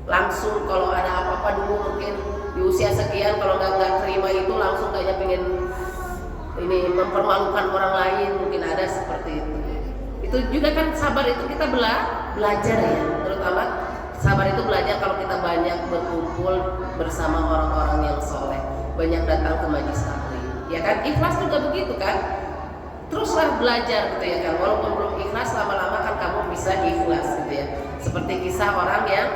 langsung kalau ada apa-apa dulu mungkin di usia sekian, kalau nggak terima itu langsung kayaknya pengen ini mempermalukan orang lain, mungkin ada seperti itu. Itu juga kan sabar itu kita belajar ya, terutama sabar itu belajar kalau kita banyak berkumpul bersama orang-orang yang soleh, banyak datang ke majelis taklim, ya kan. Ikhlas juga begitu kan. Teruslah belajar gitu ya kan, walaupun belum ikhlas, lama-lama kan kamu bisa ikhlas gitu ya. Seperti kisah orang yang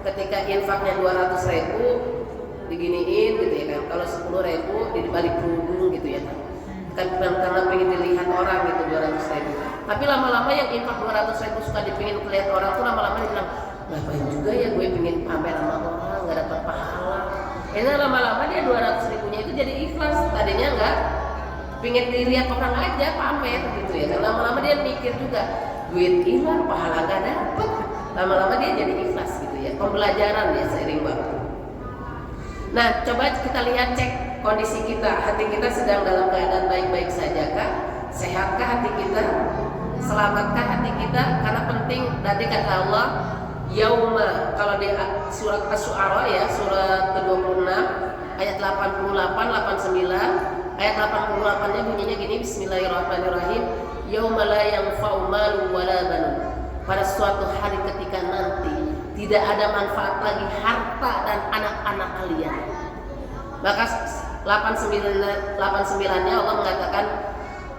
ketika infaknya 200.000 diginiin gitu ya kan, kalau 10.000 di balik kerudung gitu ya kan, karena pengen dilihat orang gitu 200.000. Tapi lama-lama yang infak 200.000 suka dipingin kelihatan orang tuh lama-lama dia bilang, ngapain Akhirnya lama-lama dia 200 ribunya itu jadi ikhlas. Tadinya enggak pengen dilihat orang aja pamer gitu ya. Dan lama-lama dia mikir juga, duit hilang, pahala gak dapet. Lama-lama dia jadi ikhlas gitu ya. Pembelajaran ya seiring waktu. Nah, coba kita lihat, cek kondisi kita. Hati kita sedang dalam keadaan baik-baik saja kah? Sehatkah hati kita? Selamatkah hati kita? Karena penting, tadi kata Allah, yauma, kalau di surat Asy-Syu'ara ya, surat ke-26 ayat 88 89, ayat 88-nya bunyinya gini, bismillahirrahmanirrahim, yauma la yanfa'u malun wala banun. Pada suatu hari ketika nanti tidak ada manfaat lagi harta dan anak-anak kalian. Maka 89-nya Allah mengatakan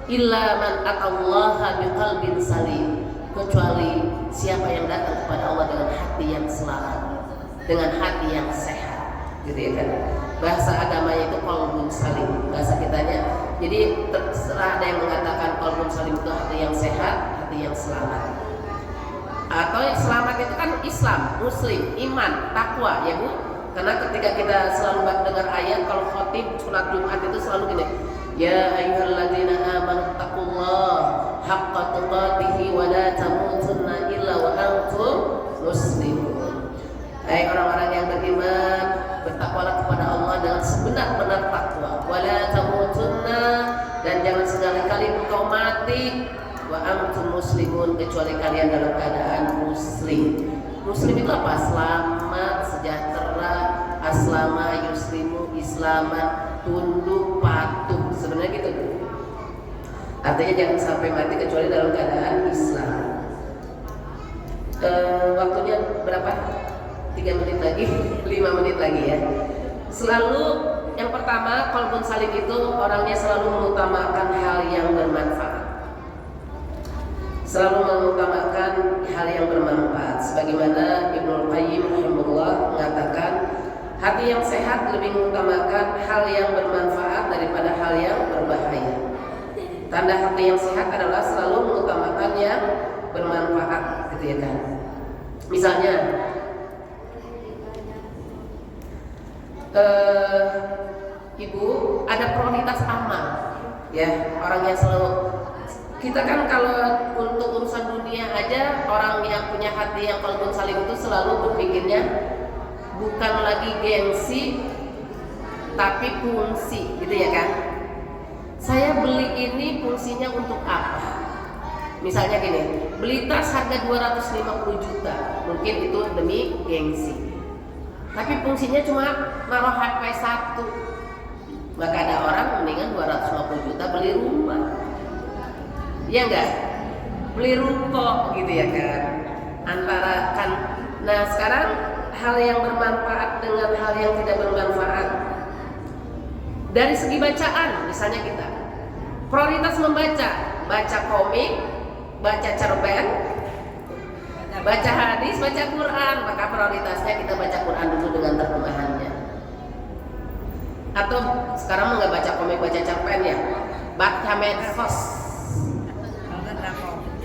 illa man atallaha biqalbin salim, kecuali siapa yang datang kepada Allah dengan hati yang selamat, dengan hati yang sehat, gitu ya kan. Bahasa agamanya itu qalbun salim, bahasa kitanya. Jadi terserah, ada yang mengatakan qalbun salim itu hati yang sehat, hati yang selamat. Atau yang selamat itu kan Islam, Muslim, iman, takwa ya Bu. Karena ketika kita selalu dengar ayat, kalau khotib sholat Jumat itu selalu gini, ya ayyuhalladzina amanu taqullaha haqqa tuqatih wa la tamutunna illa wa antum muslimun. Hai orang-orang yang beriman, bertakwalah kepada Allah dengan sebenar-benar takwa. Wa la tamutunna, dan jangan sekali-kali engkau mati wa antum muslimun, kecuali kalian dalam keadaan muslim. Muslim itu apa? Selamat, sejahtera, aslama yuslimu, islaman, tunduk, patuh. Sebenarnya gitu. Artinya jangan sampai mati kecuali dalam keadaan Islam. Waktunya berapa? 3 menit lagi, 5 menit lagi ya. Selalu yang pertama, qalbun salim itu orangnya selalu mengutamakan hal yang bermanfaat. Selalu mengutamakan hal yang bermanfaat. Sebagaimana Ibnu Qayyim rahimahullah mengatakan, hati yang sehat lebih mengutamakan hal yang bermanfaat daripada hal yang berbahaya. Tanda hati yang sehat adalah selalu mengutamakan yang bermanfaat, gitu ya kan. Misalnya, Ibu ada prioritas amal, ya, orang yang selalu. Kita kan kalau untuk urusan dunia aja, orang yang punya hati yang qalbun salim itu selalu berpikirnya bukan lagi gengsi, tapi fungsi, gitu ya kan. Saya beli ini fungsinya untuk apa? Misalnya gini, beli tas harga 250 juta, mungkin itu demi gengsi. Tapi fungsinya cuma naruh HP 1. Maka ada orang mendingan 250 juta beli rumah. Ya enggak? Beli ruko gitu ya kan. Antara kan. Nah, sekarang hal yang bermanfaat dengan hal yang tidak bermanfaat. Dari segi bacaan, misalnya kita prioritas membaca, baca komik, baca cerpen, baca hadis, baca Quran, maka prioritasnya kita baca Quran dulu dengan terjemahannya. Atau sekarang nggak baca komik, baca cerpen ya, baca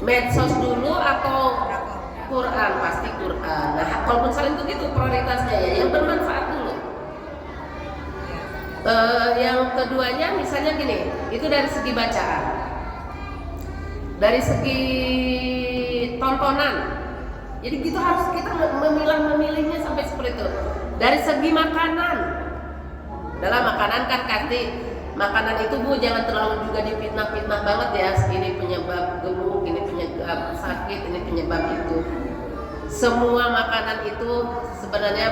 medsos dulu atau Quran, pasti Quran. Nah, walaupun saling itu gitu prioritasnya ya, yang bermanfaat dulu. Yang keduanya misalnya gini, itu dari segi bacaan, dari segi tontonan. Jadi kita harus memilihnya sampai seperti itu. Dari segi makanan, dalam makanan kan kasih makanan itu Bu jangan terlalu juga dipitnah-pitnah banget ya. Ini penyebab gemuk, ini penyebab sakit, ini penyebab itu. Semua makanan itu sebenarnya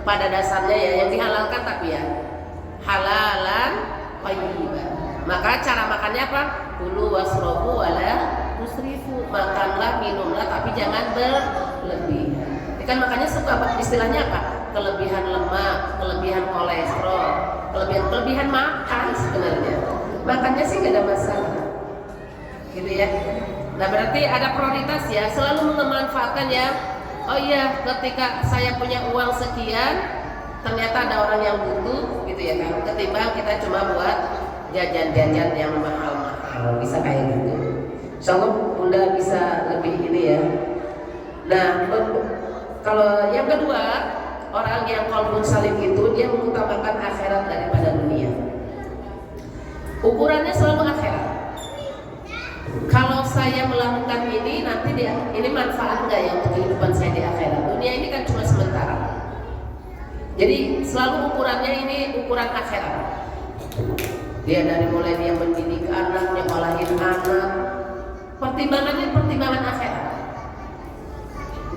pada dasarnya ya yang dihalalkan, tapi ya halalan thayyiban. Maka cara makannya apa? Kulu wasrobu wala tusrifu. Makanlah, minumlah, tapi jangan berlebihan. Ini kan makanya suka istilahnya apa? Kelebihan lemak, kelebihan kolesterol, kelebihan makan sebenarnya. Makannya sih nggak ada masalah, gitu ya. Nah berarti ada prioritas ya, selalu memanfaatkan ya. Oh iya, ketika saya punya uang sekian, ternyata ada orang yang butuh, gitu ya kan. Ketimbang kita cuma buat jajan-jajan yang mahal-mahal, bisa kayak gitu. Insyaallah Bunda bisa lebih ini ya. Nah kalau yang kedua, orang yang qalbun salim itu dia mengutamakan akhirat daripada dunia. Ukurannya selalu akhirat. Kalau saya melakukan ini nanti ini manfaat nggak ya untuk kehidupan saya di akhirat? Dunia ini kan cuma sementara. Jadi selalu ukurannya ini ukuran akhirat. Dia dari mulai dia mendidik anak, nyekolahin anak, pertimbangannya pertimbangan akhirat.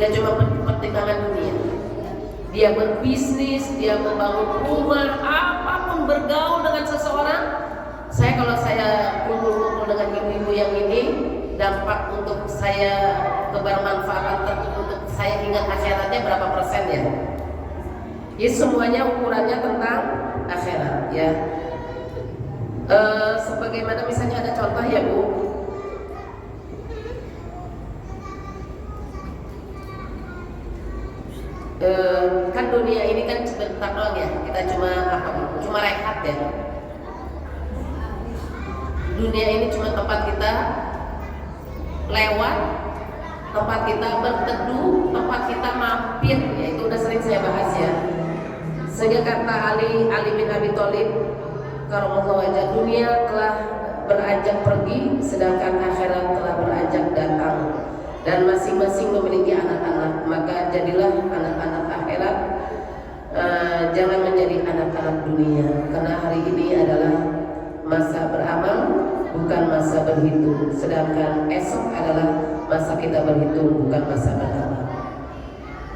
Gak cuma pertimbangan dunia. Dia berbisnis, dia membangun rumah, apapun bergaul dengan seseorang. Kalau saya kumpul-kumpul dengan ibu-ibu yang ini, dampak untuk saya kebermanfaatan untuk saya ingat akhiratnya berapa persen ya? Ini semuanya ukurannya tentang akhirat ya. Sebagaimana misalnya ada contoh ya Bu. Kan dunia ini kan sebentar doang ya, kita cuma rehat ya. Dunia ini cuma tempat kita lewat, tempat kita berteduh, tempat kita mampir ya, itu udah sering saya bahas ya. Sehingga kata Ali bin Abi Thalib karramallahu wajhahu, dunia telah beranjak pergi sedangkan akhirat telah beranjak datang, dan masing-masing memiliki anak-anak, maka jadilah anak-anak akhirat, jangan menjadi anak-anak dunia, karena hari ini adalah masa beramal, bukan masa berhitung, sedangkan esok adalah masa kita berhitung, bukan masa beramal.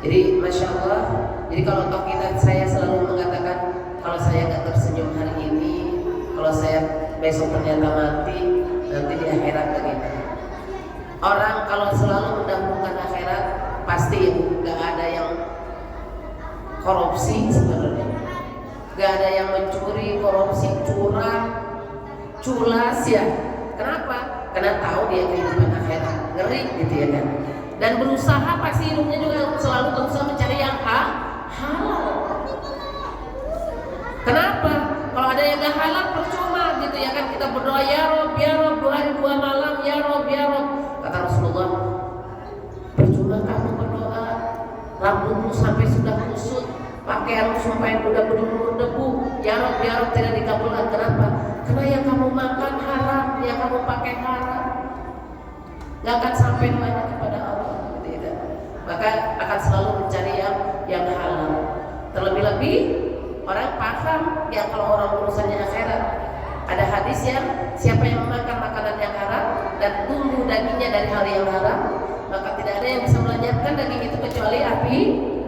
Jadi Masya Allah, jadi kalau toh saya selalu mengatakan, kalau saya nggak tersenyum hari ini, kalau saya besok ternyata mati, nanti di akhirat bagaimana? Orang kalau selalu mendahulukan akhirat, pasti nggak ada yang korupsi sebenarnya, nggak ada yang mencuri, korupsi, curang, culas ya. Kenapa? Karena tahu dia kehidupan akhirat, ngeri gitu ya kan. Dan berusaha pasti hidupnya juga selalu berusaha mencari yang halal. Kenapa? Kalau ada yang gak halal percuma gitu ya kan, kita berdoa ya Rob, 2 hari 2 malam ya Rob, ya Rob. Kata Rasulullah, percuma kamu berdoa, rambutmu sampai sudah kusut, pakaianmu sampai udah berdebu, ya Rob tidak dikabulkan. Kenapa? Karena yang kamu makan haram, yang kamu pakai haram, gak akan sampai doanya kepada Allah gitu ya kan? Maka akan selalu mencari yang halal. Terlebih-lebih orang paham ya kalau orang urusannya akhirat. Ada hadis yang siapa yang memakan makanan yang haram dan tumbuh dagingnya dari hal yang haram, maka tidak ada yang bisa melenyapkan daging itu kecuali api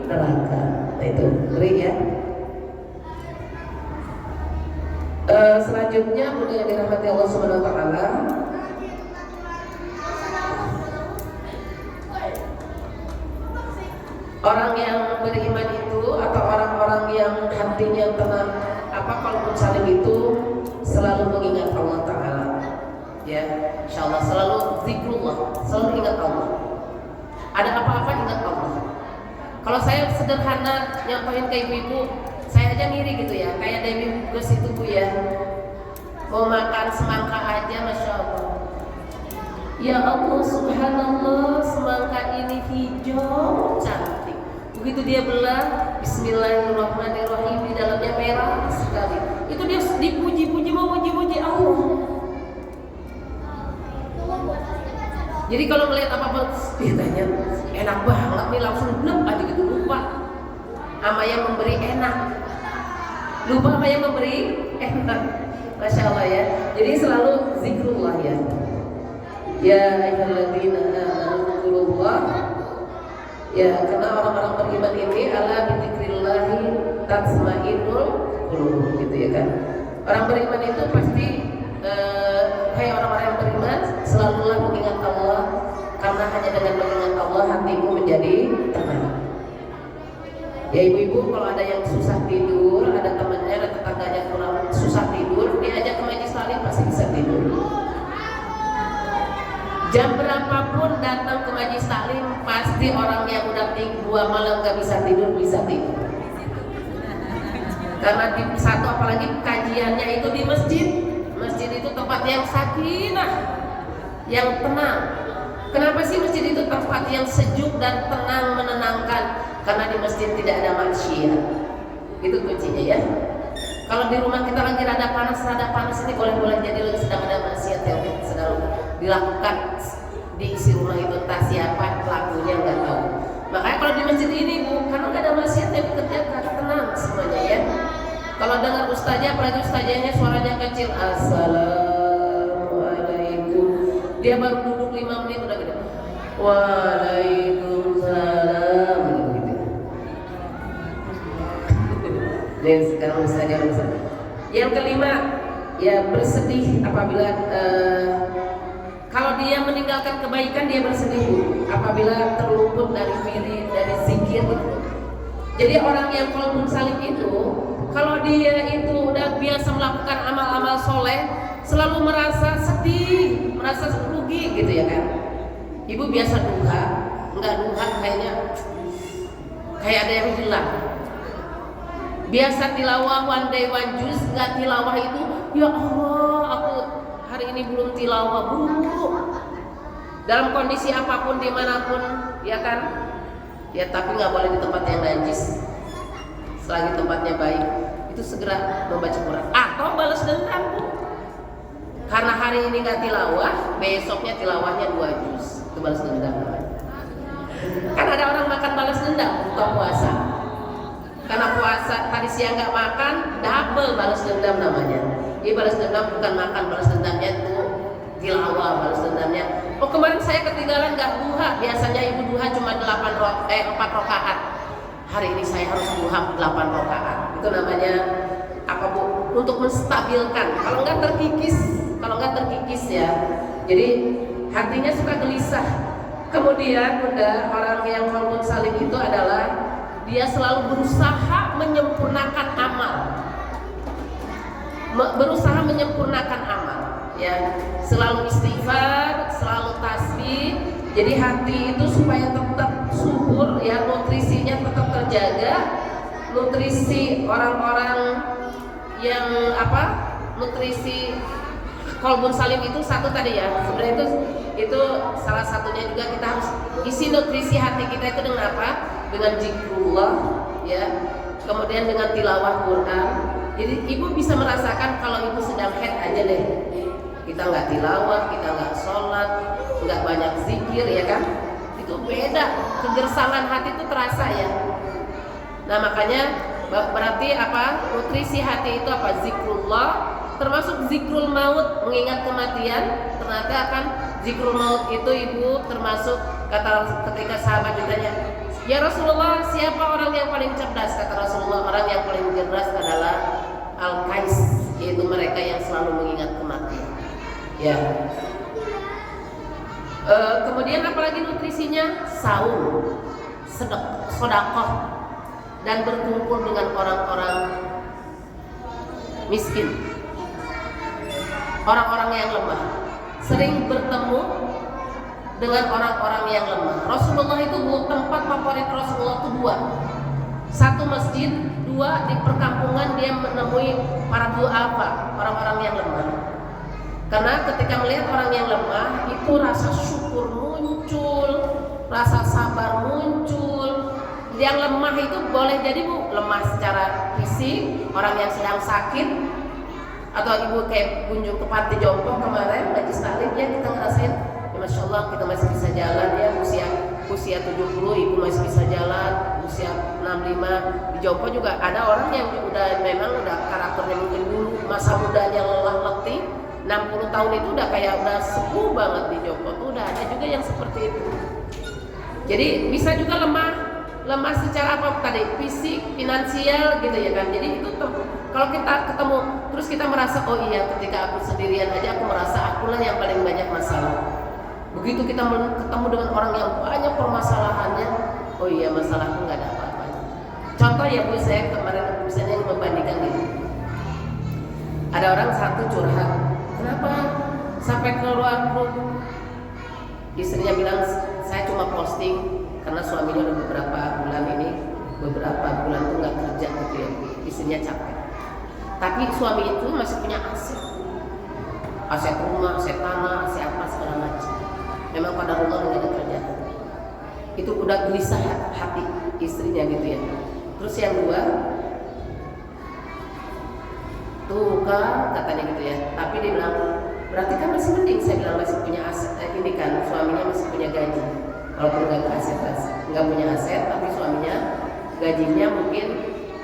neraka. Nah itu ngeri ya. Selanjutnya bunda yang dirahmati Allah Subhanahu wa taala, orang yang beriman itu atau orang-orang yang hatinya tenang, kalau salim itu selalu mengingat Allah Ta'ala ya, insyaallah selalu zikrullah, selalu ingat Allah. Ada apa-apa ingat Allah. Kalau saya sederhana nyampain ke ibu-ibu, saya aja ngiri gitu ya, kayak Dewi Gus itu Bu ya, mau makan semangka aja Masya Allah, ya Allah subhanallah, semangka ini hijau cantik. Begitu dia belah, bismillahirrahmanirrahim, di dalamnya merah sekali. Itu dia dipuji-puji, mau puji-puji Allah. Jadi kalau melihat apa-apa, dia tanya enak banget nih, langsung blek aja gitu, lupa sama yang memberi enak, lupa sama yang memberi enak. Masya Allah ya. Jadi selalu zikrullah ya. Ya ayyuhalladzina amanu dzkurullah. Ya, karena orang-orang beriman ini ala bidzikrillahi tatma'innul qulub gitu ya kan. Orang beriman itu pasti kayak orang-orang yang beriman selalulah mengingat Allah, karena hanya dengan mengingat Allah hatimu menjadi tenang. Ya ibu-ibu, kalau ada yang susah tidur, ada temannya, ada tetangganya kurang susah tidur, diajak ke majelis taklim pasti bisa tidur. Jam berapapun datang ke majelis taklim, pasti orang yang udah 2 malam gak bisa tidur, bisa tidur. Karena di satu, apalagi kajiannya itu di masjid. Masjid itu tempat yang sakinah, yang tenang. Kenapa sih masjid itu tempat yang sejuk dan tenang, menenangkan? Karena di masjid tidak ada maksiat. Itu kuncinya ya. Kalau di rumah kita lagi rada panas ini boleh-boleh jadi lagi sedang ada maksiat yang sedang dilakukan di isi rumah itu, entah siapa pelakunya nggak tahu. Makanya kalau di masjid ini Bu, karena nggak ada maksiat yang dikerjakan, tenang semuanya ya. Kalau dengar ustaznya, apalagi ustaznya suaranya kecil, assalamualaikum, dia baru duduk 5 menit udah gede, waalaikumsalam gitu. Dan sekarang ustaznya bersama. Yang kelima, ya bersedih apabila kalau dia meninggalkan kebaikan, dia bersedih apabila terluput dari zikir gitu. Jadi orang yang qalbun salim itu, kalau dia itu udah biasa melakukan amal-amal soleh, selalu merasa sedih, merasa rugi gitu ya kan. Ibu biasa duha, nggak duha kayaknya kayak ada yang hilang. Biasa tilawah one day one juz, nggak tilawah itu, ya Allah aku hari ini belum tilawah Bu. Dalam kondisi apapun dimanapun ya kan, ya tapi nggak boleh di tempat yang najis. Selagi tempatnya baik, itu segera membaca Quran atau balas dendam Bu. Karena hari ini nggak tilawah, besoknya tilawahnya 2 juz, itu balas dendam namanya. Kan ada orang makan balas dendam buka puasa. Karena puasa tadi siang nggak makan, double balas dendam namanya. Ini balas dendam bukan makan, balas dendamnya itu tilawah, balas dendamnya. Oh kemarin saya ketinggalan nggak duha, biasanya ibu duha cuma 4 rakaat. Hari ini saya harus duha 8 rakaat. Itu namanya apa Bu? Untuk menstabilkan. Kalau nggak terkikis ya. Jadi hatinya suka gelisah. Kemudian bunda, orang yang qalbun salim itu adalah dia selalu berusaha menyempurnakan amal. Berusaha menyempurnakan amal. Ya, selalu istighfar, selalu tasbih. Jadi hati itu supaya tetap subur ya, nutrisinya tetap terjaga. Nutrisi orang-orang yang nutrisi qalbun salim itu satu tadi ya. Sebenarnya itu salah satunya juga kita harus isi nutrisi hati kita itu dengan apa? Dengan zikrullah ya. Kemudian dengan tilawah Quran. Jadi ibu bisa merasakan kalau ibu sedang head aja deh. Kita nggak tilawah, kita nggak sholat, nggak banyak zikir ya kan, itu beda, kegersangan hati itu terasa ya. Nah makanya berarti apa, nutrisi hati itu apa, zikrullah, termasuk zikrul maut, mengingat kematian. Ternyata akan zikrul maut itu ibu termasuk, kata ketika sahabat ditanya, ya Rasulullah siapa orang yang paling cerdas, kata Rasulullah orang yang paling cerdas adalah al-qais, yaitu mereka yang selalu mengingat kematian. Ya. Kemudian apalagi nutrisinya, saum, sedekah, dan berkumpul dengan orang-orang miskin, orang-orang yang lemah. Sering bertemu dengan orang-orang yang lemah. Rasulullah itu tempat favorit Rasulullah itu 2. Satu masjid, 2 di perkampungan dia menemui para duafa, orang-orang yang lemah. Karena ketika melihat orang yang lemah itu rasa syukur muncul, rasa sabar muncul. Yang lemah itu boleh jadi Bu, lemah secara fisik, orang yang sedang sakit, atau ibu kayak kunjung ke panti jompo kemarin lagi taklim ya, kita ngerasain ya Masya Allah kita masih bisa jalan ya, usia 70 ibu masih bisa jalan, usia 65 di jompo juga ada orang yang memang udah karakternya mungkin dulu masa mudanya lelah letih, 60 tahun itu udah kayak udah sepuh banget di jompo tuh, udah ada juga yang seperti itu. Jadi bisa juga lemah secara apa tadi, fisik, finansial gitu ya kan. Jadi itu kalau kita ketemu terus kita merasa oh iya ketika aku sendirian aja aku merasa akulah yang paling banyak masalah. Begitu kita ketemu dengan orang yang banyak permasalahannya, oh iya masalahku nggak ada apa-apanya. Contoh ya Bu, saya kemarin misalnya membandingkan gitu, ada orang satu curhat, kenapa sampai keluar grup, istrinya bilang saya cuma posting karena suaminya udah beberapa bulan tuh nggak kerja gitu ya, istrinya capek. Tapi suami itu masih punya aset rumah, aset tanah, aset apa segala macam. Memang pada rumah nggak ada kerjaan. Itu udah gelisah hati. istrinya gitu ya. Terus yang dua, tuh kan katanya gitu ya. Tapi dia bilang, berarti kan masih mending. Saya bilang masih punya aset, ini kan suaminya masih punya gaji. Walaupun nggak punya aset, tapi suaminya gajinya mungkin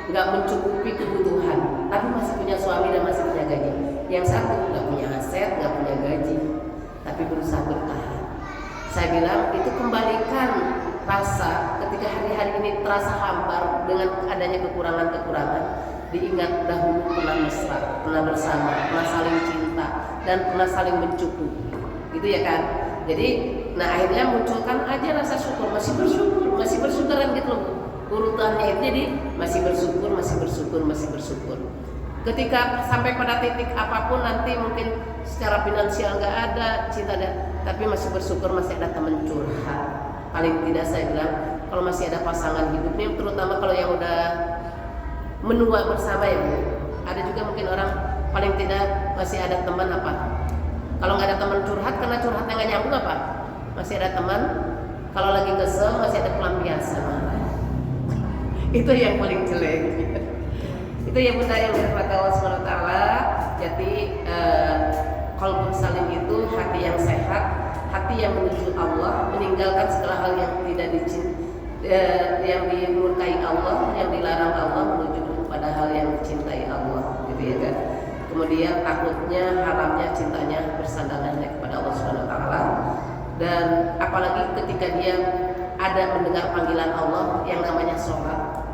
nggak mencukupi kebutuhan, tapi masih punya suami dan masih punya gaji. Yang satu nggak punya aset, nggak punya gaji, tapi berusaha bertahan. Saya bilang itu kembalikan rasa ketika hari-hari ini terasa hambar dengan adanya kekurangan-kekurangan. Diingat dahulu pernah mesra, pernah bersama, pernah saling cinta, dan pernah saling mencukupi, gitu ya kan? Jadi, nah akhirnya munculkan aja rasa syukur, masih bersyukuran gitu loh. Urutannya itu jadi masih bersyukur. Ketika sampai pada titik apapun nanti mungkin secara finansial nggak ada, cinta ada, tapi masih bersyukur masih ada teman curhat. Paling tidak saya bilang kalau masih ada pasangan hidup ini, terutama kalau yang udah menua bersama ya Bu. Ada juga mungkin orang paling tidak masih ada teman apa? Kalau nggak ada teman curhat karena curhatnya nggak nyambung apa? Masih ada teman. Kalau lagi kesel masih ada pelampiasan. Itu yang paling jelek. Itu ya Bunda yang dirahmati Allah Subhanahu wa taala. Jadi qalbun salim itu hati yang sehat, hati yang menuju Allah, meninggalkan segala hal yang tidak yang dimurkai Allah, yang dilarang Allah, menuju pada hal yang dicintai Allah, gitu ya kan. Kemudian takutnya, haramnya, cintanya bersandarannya kepada Allah Subhanahu wa taala. Dan apalagi ketika dia ada mendengar panggilan Allah yang namanya sholat,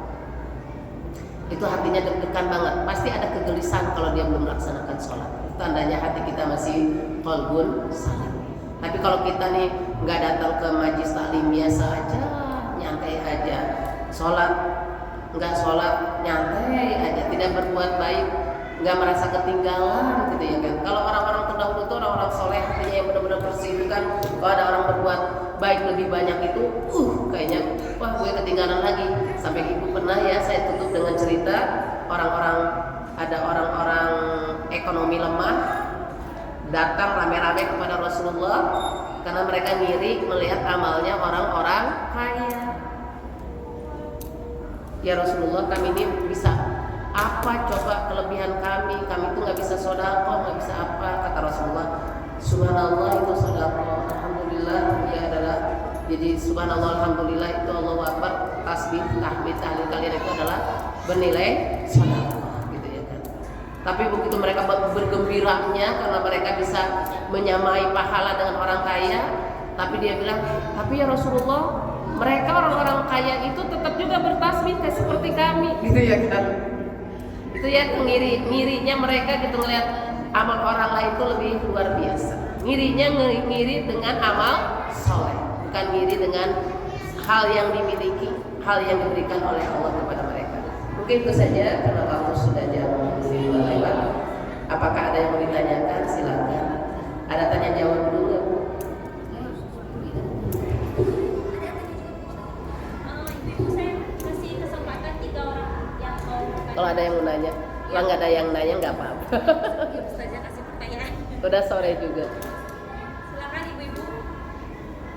itu hatinya deg-degan banget. Pasti ada kegelisahan kalau dia belum melaksanakan sholat. Tandanya hati kita masih qalbun salim. Tapi kalau kita nih nggak datang ke majlis taklim biasa aja, nyantai aja, nggak sholat nyantai aja, tidak berbuat baik, nggak merasa ketinggalan gitu ya kan. Kalau orang-orang terdahulu itu orang-orang soleh, hatinya yang benar-benar bersih itu kan. Kalau ada orang berbuat baik lebih banyak itu, kayaknya wah gue ketinggalan lagi. Sampai ibu pernah ya saya tutup dengan cerita ada orang-orang ekonomi lemah datang rame-rame kepada Rasulullah karena mereka ngiri melihat amalnya orang-orang kaya. Ya Rasulullah, kami ini bisa apa coba kelebihan kami itu nggak bisa sedekah, nggak bisa apa. Kata Rasulullah, subhanallah itu sedekah, alhamdulillah dia adalah, jadi subhanallah alhamdulillah itu Allahu akbar, tasbih, tahmid, tahlil kalian itu adalah bernilai sedekah, gitu ya kan. Tapi begitu mereka bergembiranya karena mereka bisa menyamai pahala dengan orang kaya, tapi dia bilang, tapi ya Rasulullah, mereka orang-orang kaya itu tetap juga bertasbih kayak seperti kami, gitu ya kan. Itu ya ngirinya mereka gitu ngelihat amal orang lain itu lebih luar biasa. Ngiri dengan amal soleh, bukan ngiri dengan hal yang dimiliki, hal yang diberikan oleh Allah kepada mereka. Mungkin itu saja karena waktu sudah jam 5 lewat. Apakah ada yang mau ditanyakan? Silakan. Ada tanya jawab dulu nggak Bu? Kalau ada yang mau nanya, kalau nggak ada yang nanya nggak apa-apa. Ya, Ustazah kasih pertanyaan. Udah sore juga. Silakan ibu-ibu.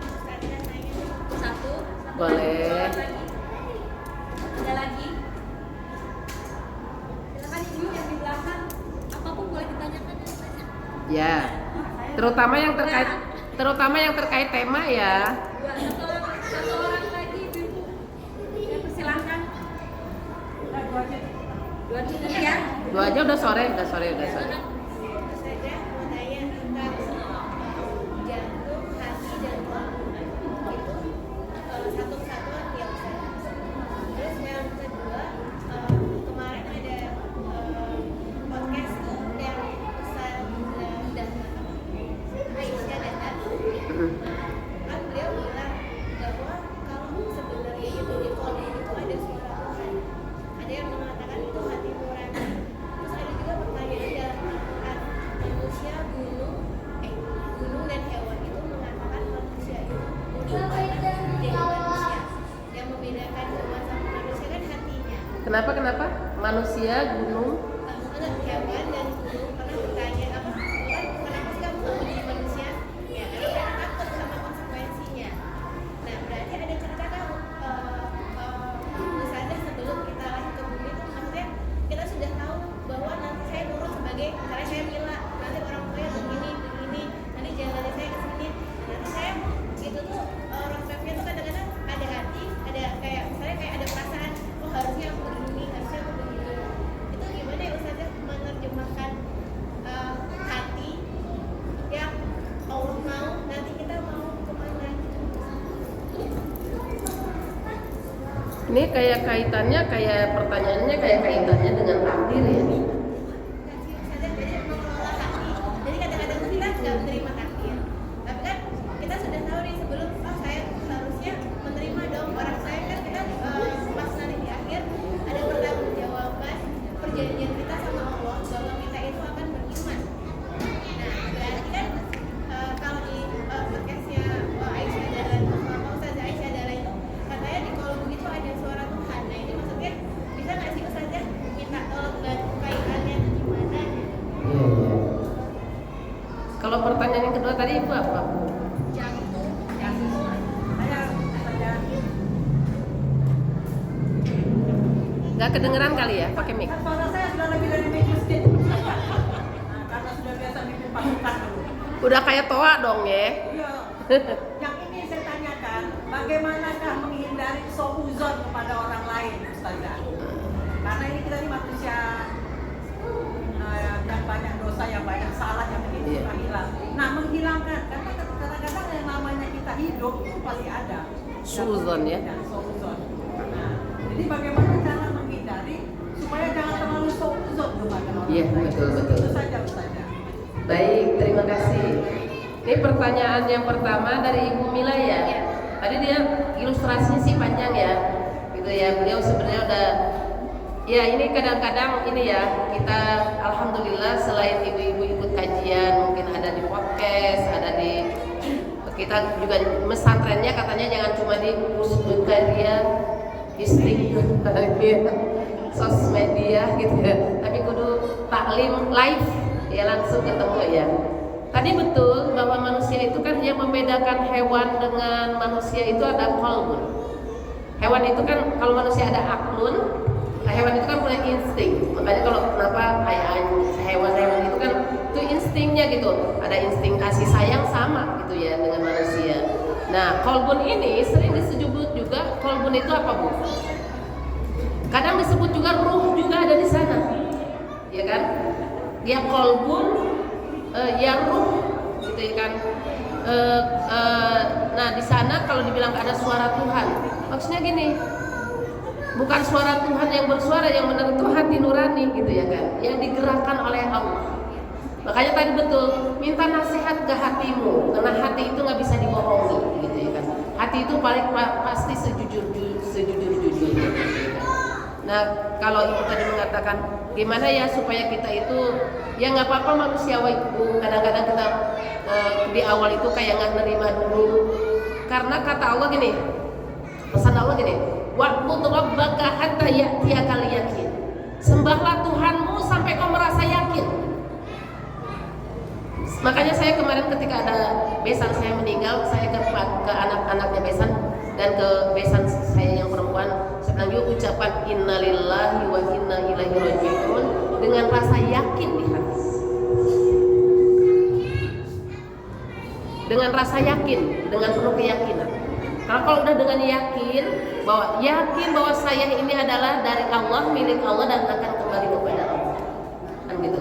Ustazah nanya. Satu. Boleh. Lagi. Ada lagi. Silakan ibu yang di belakang. Apapun boleh ditanyakan ya Ustazah. Ya. Terutama yang terkait tema ya. Satu orang lagi ibu-ibu. Ya, persilahkan. Dua ya. Dua aja udah sore. Ustazah mau tanya tentang jantung, hati, dan lambung itu satu kesatuan ya Ustaz. Terus yang kedua, kemarin ada podcast tuh yang Ustaz Aisyah datang. Kan beliau bilang bahwa kalau sebenarnya itu di kolom itu ada suara Tuhan. Ada yang mengatakan itu hati nurani. Terus ada juga pertanyaan dalam manusia, gunung dan hewan itu mengatakan manusia itu gunung dari manusia. Yang membedakan hewan sama manusia kan hatinya. Kenapa? Manusia, gunung. Hewan dan gunung pernah bertanya kan kenapa sih kamu nggak menjadi manusia? Ya karena mereka takut sama konsekuensinya. Nah berarti ada cerita kan Ini kayak kaitannya, kayak pertanyaannya kayak kaitannya dengan takdir ya. Jadi mengelola hati. Jadi kadang-kadang tuh kita nggak menerima takdir. Tapi kan kita sudah tahu nih sebelum, oh saya seharusnya menerima dong orang saya kan kita pas nanti di akhir ada pertanggungjawaban perjanjian kita sama Allah bahwa kita itu akan beriman. Nah berarti kan kalau di podcastnya Aisyah Dahlan, Ustazah Aisyah Dahlan itu katanya di kolom begitu ada suara Tuhan. Nah ini maksudnya bisa nggak sih Ustazah minta tolong bantu kaitannya itu gimana? Iya, iya. Kalau pertanyaan yang kedua tadi itu apa? Jantung. Nggak kedengeran kali ya, pakai mic. Suara saya sudah lebih dari masjid. Nah, karena sudah biasa mimpin pasukan dulu. Udah kayak toa dong ya. Iya. Yang ini saya tanyakan, bagaimanakah menghindari suudzon kepada orang lain, Ustazah? Karena ini kita ini manusia yang banyak dosa, yang banyak salah, yang ini suka hilang. Nah, menghilangkan, karena kadang-kadang yang namanya kita hidup itu pasti ada. Suudzon ya. Suudzon. Nah, jadi bagaimana cara menghindari supaya jangan terlalu suudzon kepada orang Iya, lain? betul. Itu saja, Ustazah. Baik, terima kasih. Ini pertanyaan yang pertama dari Ibu Mila ya. Tadi dia ilustrasinya sih panjang ya, gitu ya. Beliau sebenarnya udah, ya ini kadang-kadang ini ya kita alhamdulillah selain ibu-ibu ikut kajian, mungkin ada di podcast, ada di kita juga mesantrennya katanya jangan cuma di Musbukaria, Istiqlal, sosmedia gitu ya, tapi kudu taklim live ya, langsung ketemu ya. Tadi betul bahwa manusia itu kan yang membedakan hewan dengan manusia itu ada kolbun. Hewan itu kan kalau manusia ada aklun, hewan itu kan punya insting. Makanya kalau kenapa kayak hewan-hewan itu kan itu instingnya gitu. Ada insting kasih sayang sama gitu ya dengan manusia. Nah, kolbun ini sering disebut juga, kolbun itu apa Bu? Kadang disebut juga ruh juga ada di sana, ya kan? Ya kolbun, ya ruh, gitu ya kan? Nah di sana kalau dibilang ada suara Tuhan, maksudnya gini, bukan suara Tuhan yang bersuara, yang benar itu hati nurani gitu ya kan, yang digerakkan oleh Allah. Makanya tadi betul, minta nasihat ke hatimu, karena hati itu nggak bisa dibohongi, gitu ya kan. Hati itu paling pasti sejujur-jujurnya. Nah, kalau ibu tadi mengatakan gimana ya supaya kita itu ya nggak apa-apa manusiawi ibu. Kadang-kadang kita di awal itu kayak nggak nerima dulu, karena kata Allah gini, pesan Allah gini, wa'bud rabbaka hatta ya'tiyakal yakin. Sembahlah Tuhanmu sampai kau merasa yakin. Makanya saya kemarin ketika ada besan saya meninggal, saya ke anak-anaknya besan dan ke besan saya yang perempuan, saya bilang yuk ucapan innalillahi wa inna ilaihi raji'un dengan rasa yakin di hati, dengan rasa yakin, dengan penuh keyakinan. Karena kalau udah dengan yakin bahwa saya ini adalah dari Allah, milik Allah dan akan kembali kepada Allah, kan gitu.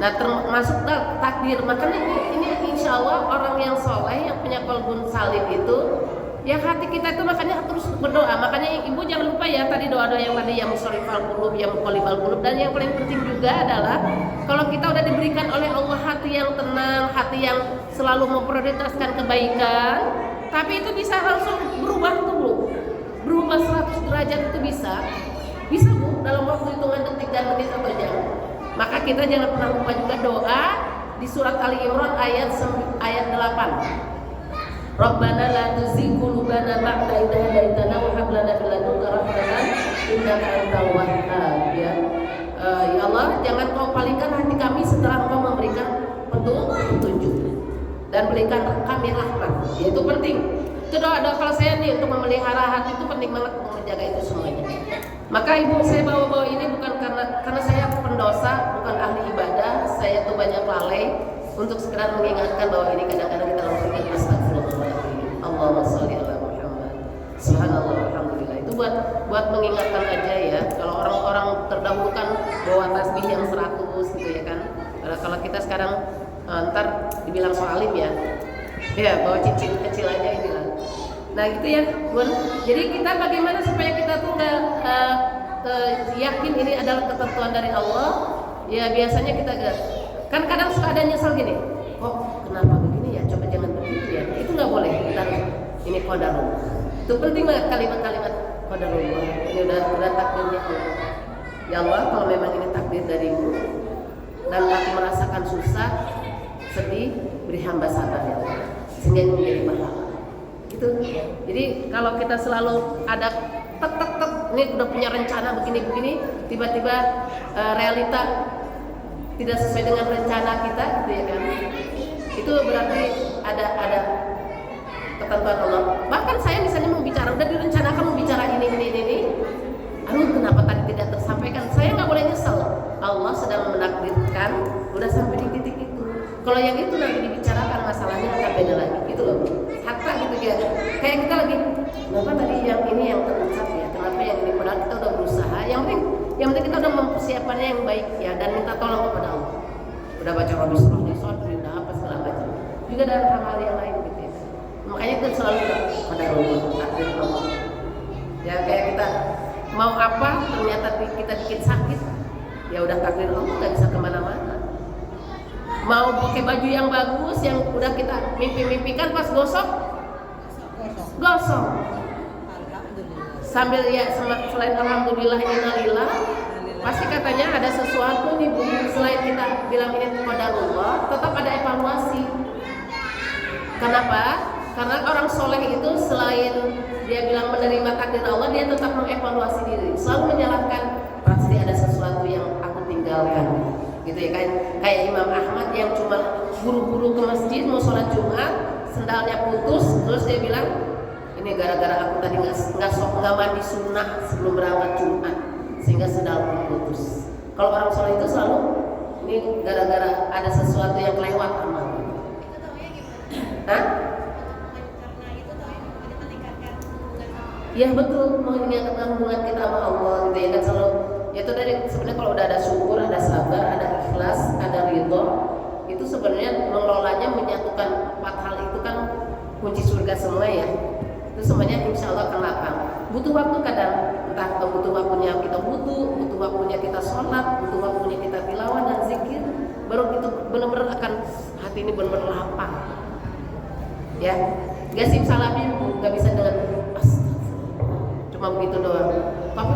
Nah termasuk takdir. Makanya ini insya Allah orang yang soleh yang punya qalbun salim itu, ya hati kita itu makanya terus berdoa. Makanya ibu jangan lupa ya tadi doa-doa yang tadi, yang musyrifal qulub, yang muqallibal qulub, dan yang paling penting juga adalah kalau kita udah diberikan oleh Allah hati yang tenang, hati yang selalu memprioritaskan kebaikan, tapi itu bisa langsung berubah dulu, berubah 100 derajat itu bisa Bu dalam waktu hitungan detik dan menit atau jam. Maka kita jangan pernah lupa juga doa di surat Ali Imran ayat 8. Rabbana la tuzigh qulubana ba'da idh hadaitana wa hab lana min ladunka rahmatan innaka antal wahhab. Ya Allah, jangan kau palingkan hati kami setelah Engkau memberikan petunjuk dan berikan kami rahmat. Ya, itu penting. Itu doa kalau saya nih untuk memelihara hati itu penting banget untuk menjaga itu semuanya. Maka ibu saya bawa-bawa ini bukan karena saya pendosa, bukan ahli ibadah. Saya tuh banyak lalai untuk sekedar mengingatkan bahwa ini kadang-kadang kita harus ingat astagfirullahaladzim, Allahumma sholli ala Muhammad, subhanallah, alhamdulillah. Itu buat mengingatkan aja ya. Kalau orang-orang terdahulu kan bawa tasbih yang 100 gitu ya kan. Kalau kita sekarang ntar dibilang soalim ya bawa cincin kecil aja inilah. Nah gitu ya Bun. Jadi kita bagaimana supaya kita tuh nggak yakin ini adalah ketentuan dari Allah. Ya biasanya kita kan kadang suka ada nyesel gini, kok kenapa begini ya, coba jangan begitu ya. Itu nggak boleh. Kita ini qadarullah. Itu penting banget kalimat-kalimat qadarullah. Ini udah takdirnya Allah. Ya Allah, kalau memang ini takdir darimu dan aku merasakan susah, sedih, beri hamba sabar ya Allah, sehingga ini menjadi pahala. Gitu. Jadi kalau kita selalu ada tek, ini udah punya rencana begini-begini, tiba-tiba realita tidak sesuai dengan rencana kita, gitu ya kan? Itu berarti ada ketentuan Allah. Bahkan saya misalnya mau bicara, udah direncanakan mau bicara ini. Aduh, kenapa tadi tidak tersampaikan? Saya nggak boleh nyesel. Allah sedang menakdirkan, udah sampai di titik itu. Kalau yang itu nanti dibicarakan masalahnya akan beda lagi, gitu loh. Hatta gitu ya. Kayak kita lagi, kenapa tadi yang ini yang terucap ya? Kenapa yang ini? Padahal kita udah berusaha. Yang penting kita udah mempersiapkannya yang baik ya, dan minta tolong kepada Allah. Udah baca Rabbi Shrah li sadri, udah apa segala macam. Juga dalam hal-hal yang lain gitu ya. Makanya kita selalu pada Allah, takdir Allah. Ya kayak kita mau apa ternyata kita bikin sakit, ya udah takdir Allah, nggak bisa kemana-mana. Mau pakai baju yang bagus yang udah kita mimpi-mimpikan, pas gosok sambil ya selain alhamdulillah innalillah, pasti katanya ada sesuatu nih Bu, selain kita bilang ini qadarullah, tetap ada evaluasi. Kenapa? Karena orang soleh itu selain dia bilang menerima takdir Allah, dia tetap mengevaluasi diri, selalu menyalahkan, pasti ada sesuatu yang aku tinggalkan, gitu ya kan? Kayak Imam Ahmad yang cuma buru-buru ke masjid mau sholat Jumat, sendalnya putus, terus dia bilang ini gara-gara aku tadi nggak mandi sunnah sebelum berangkat Jumat, sehingga sendalku putus. Kalau orang soleh itu selalu ini gara-gara ada sesuatu yang kelewatan. Itu taunya gimana? Hah? Karena itu taunya ada meningkatkan hubungan sama Ya betul, mengingatkan hubungan kita sama Allah gitu ya kan, selalu ya itu dari sebenarnya kalau udah ada syukur, ada sabar, ada ikhlas, ada ridho, itu sebenarnya mengelolanya menyatukan 4 hal itu kan kunci surga semua ya. Itu semuanya insya Allah akan lapang. Butuh waktu kadang, entah butuh waktunya kita butuh waktunya kita sholat, butuh waktunya kita tilawah dan zikir, baru itu benar-benar akan hati ini benar-benar lapang. Ya, gak simsalabim, gak bisa dengan cuma begitu doang. Tapi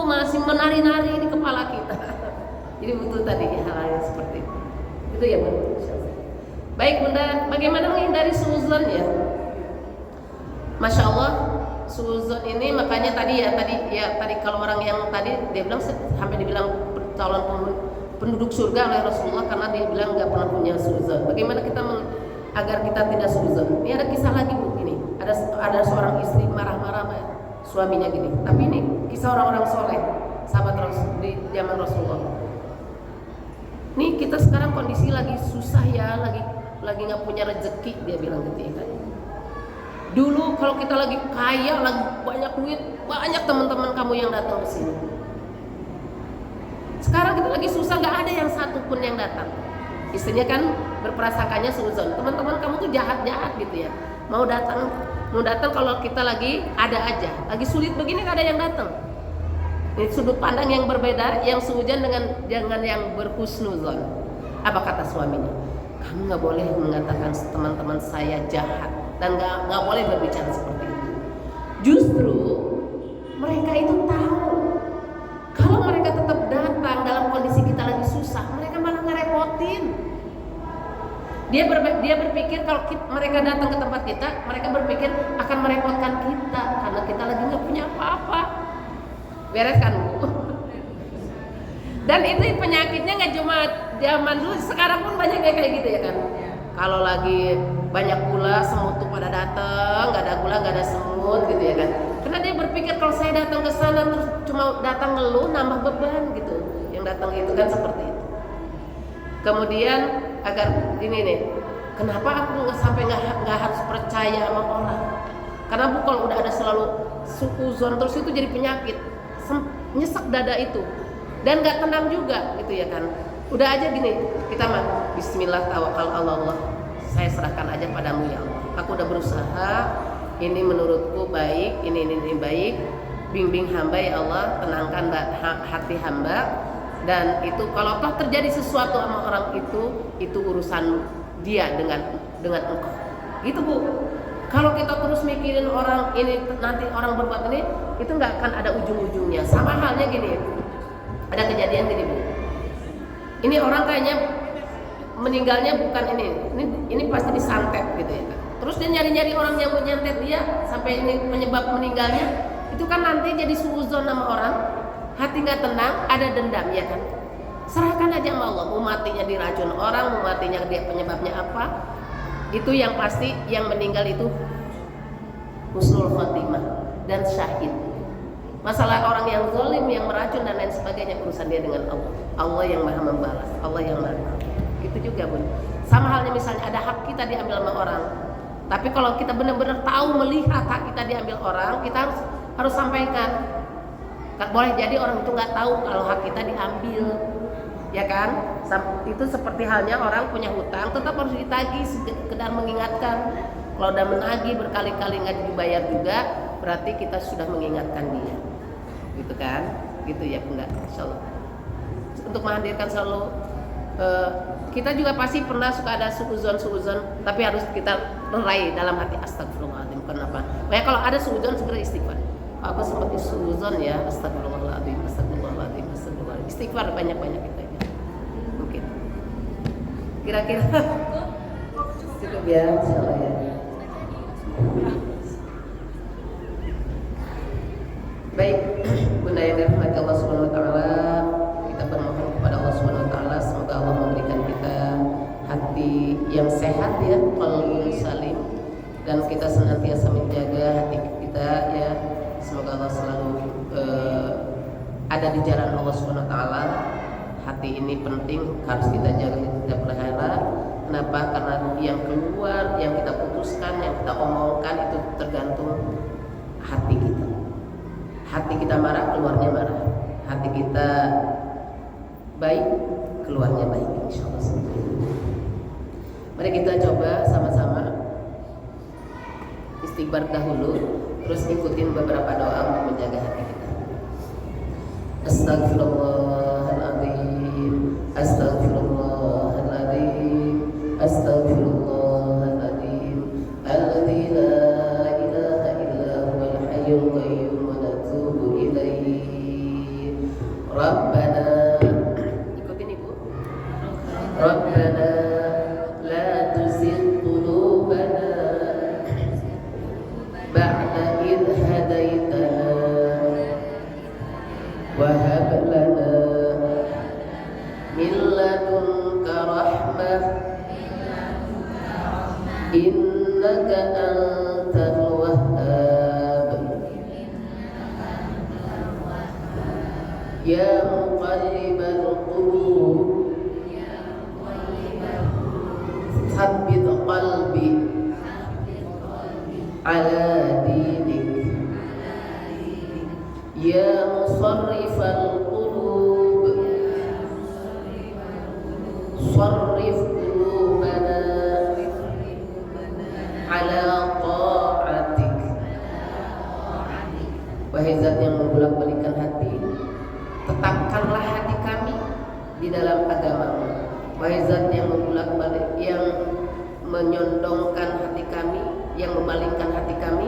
masih menari-nari di kepala kita. Jadi butuh tadi hal-hal yang seperti itu. Itu ya Bunda. Baik Bunda, bagaimana menghindari suuzon ya? Masya Allah, suuzon ini makanya tadi kalau orang yang tadi dia bilang sampai dibilang calon penduduk surga oleh Rasulullah karena dia bilang nggak pernah punya suuzon. Bagaimana kita agar kita tidak suuzon? Ini ada kisah lagi Bu, ini ada seorang istri marah-marah sama suaminya gini. Tapi ini kisah orang-orang soleh, sahabat Rasul di zaman Rasulullah. Nih kita sekarang kondisi lagi susah ya, lagi nggak punya rezeki, dia bilang gitu ya kan. Dulu kalau kita lagi kaya, lagi banyak duit, banyak teman-teman kamu yang datang ke sini. Sekarang kita lagi susah, nggak ada yang satu pun yang datang. Istrinya kan berprasangkanya suuzon, teman-teman kamu tuh jahat-jahat gitu ya. Mau datang kalau kita lagi ada aja, lagi sulit begini nggak ada yang datang. Ini sudut pandang yang berbeda, yang suuzon dengan yang berhusnuzon. Apa kata suaminya? Kamu nggak boleh mengatakan teman-teman saya jahat dan nggak boleh berbicara seperti itu. Justru mereka itu tahu kalau mereka tetap datang dalam kondisi kita lagi susah, mereka malah ngerepotin. Dia berpikir kalau mereka datang ke tempat kita, mereka berpikir akan merepotkan kita karena kita lagi nggak punya apa-apa. Beres kan Bu? Dan itu penyakitnya nggak cuma zaman dulu, sekarang pun banyak kayak gitu ya kan. Kalau lagi banyak gula, semut tuh pada datang, nggak ada gula, nggak ada semut gitu ya kan. Karena dia berpikir kalau saya datang ke sana terus cuma datang ngeluh, nambah beban gitu. Yang datang itu kan seperti itu. Kemudian agar ini nih, kenapa aku nggak harus percaya sama orang? Karena Bu kalau udah ada selalu suuzon terus itu jadi penyakit, nyesek dada itu dan nggak tenang juga gitu ya kan. Udah aja gini, kita mah Bismillah tawakal Allah, saya serahkan aja padamu ya Allah. Aku udah berusaha, ini menurutku baik, ini baik, bimbing hamba ya Allah, tenangkan hati hamba. Dan itu kalau toh terjadi sesuatu sama orang itu urusan dia dengan engkau. Gitu Bu. Kalau kita terus mikirin orang ini, nanti orang berbuat ini, itu nggak akan ada ujung-ujungnya. Sama halnya gini, ada kejadian gini Bu. Ini orang kayaknya meninggalnya bukan ini pasti disantet gitu ya. Terus dia nyari-nyari orang yang menyantet dia sampai ini penyebab meninggalnya, itu kan nanti jadi suuzon sama orang, hati nggak tenang, ada dendam ya kan. Serahkan aja sama Allah, mau matinya diracun orang, mau matinya dia penyebabnya apa, itu yang pasti yang meninggal itu husnul khotimah dan syahid. Masalah orang yang zalim, yang meracun dan lain sebagainya, urusan dia dengan Allah. Allah yang maha membalas, Allah yang maha. Itu juga Bun. Sama halnya misalnya ada hak kita diambil sama orang, tapi kalau kita benar-benar tahu melihat hak kita diambil orang, kita harus sampaikan. Boleh jadi orang itu nggak tahu kalau hak kita diambil, ya kan? Itu seperti halnya orang punya hutang, tetap harus ditagih, sekedar mengingatkan. Kalau udah menagih berkali-kali nggak dibayar juga, berarti kita sudah mengingatkan dia, gitu kan? Gitu ya enggak? Insyaallah. Untuk menghadirkan selalu kita juga pasti pernah suka ada suuzon, tapi harus kita lerai dalam hati, astagfirullahaladzim. Kenapa? Makanya kalau ada suuzon segera istighfar. Aku sempat suuzon ya, astagfirullahaladzim. Istighfar banyak-banyak kita ya. Mungkin. Kira-kira cukup ya, insyaallah ya. Baik, Bunda yang dirahmati Allah Subhanahu wa taala, kita bermohon kepada Allah Subhanahu wa taala semoga Allah memberikan kita hati yang sehat ya, qalbun salim, dan kita senantiasa menjaga hati kita ya. Semoga Allah selalu ada di jalan Allah Subhanahu wa taala. Hati ini penting, harus kita jaga, kita pelihara. Kenapa? Karena yang keluar, yang kita putuskan, yang kita omongkan itu tergantung hati kita. Hati kita marah, keluarnya marah. Hati kita baik, keluarnya baik, insyaallah. Mari kita coba sama-sama istighfar dahulu, terus ikutin beberapa doa untuk menjaga hati kita. Astagfirullahaladzim, astagfirullahaladzim, astagfirullahaladzim, alladzi la ilaha illa huwal hayyul qayyum wa natubu ilaihi. Rabbana, ikutin Ibu. Rabbana la tuzigh qulubana ba'da idh hadaitana wa hab lana min ladunka rahmah innaka antal wahhab ya muqallibal qulub tsabbit qalbi ala dinik ya musarrifal qulub sarrif qulubana ala ta'atik. Wahai Zat yang membolak-balikan hati, tetapkanlah hati kami di dalam agama-Mu. Wahai Zat yang membolak-balik, yang menyondongkan hati kami, yang memalingkan hati kami,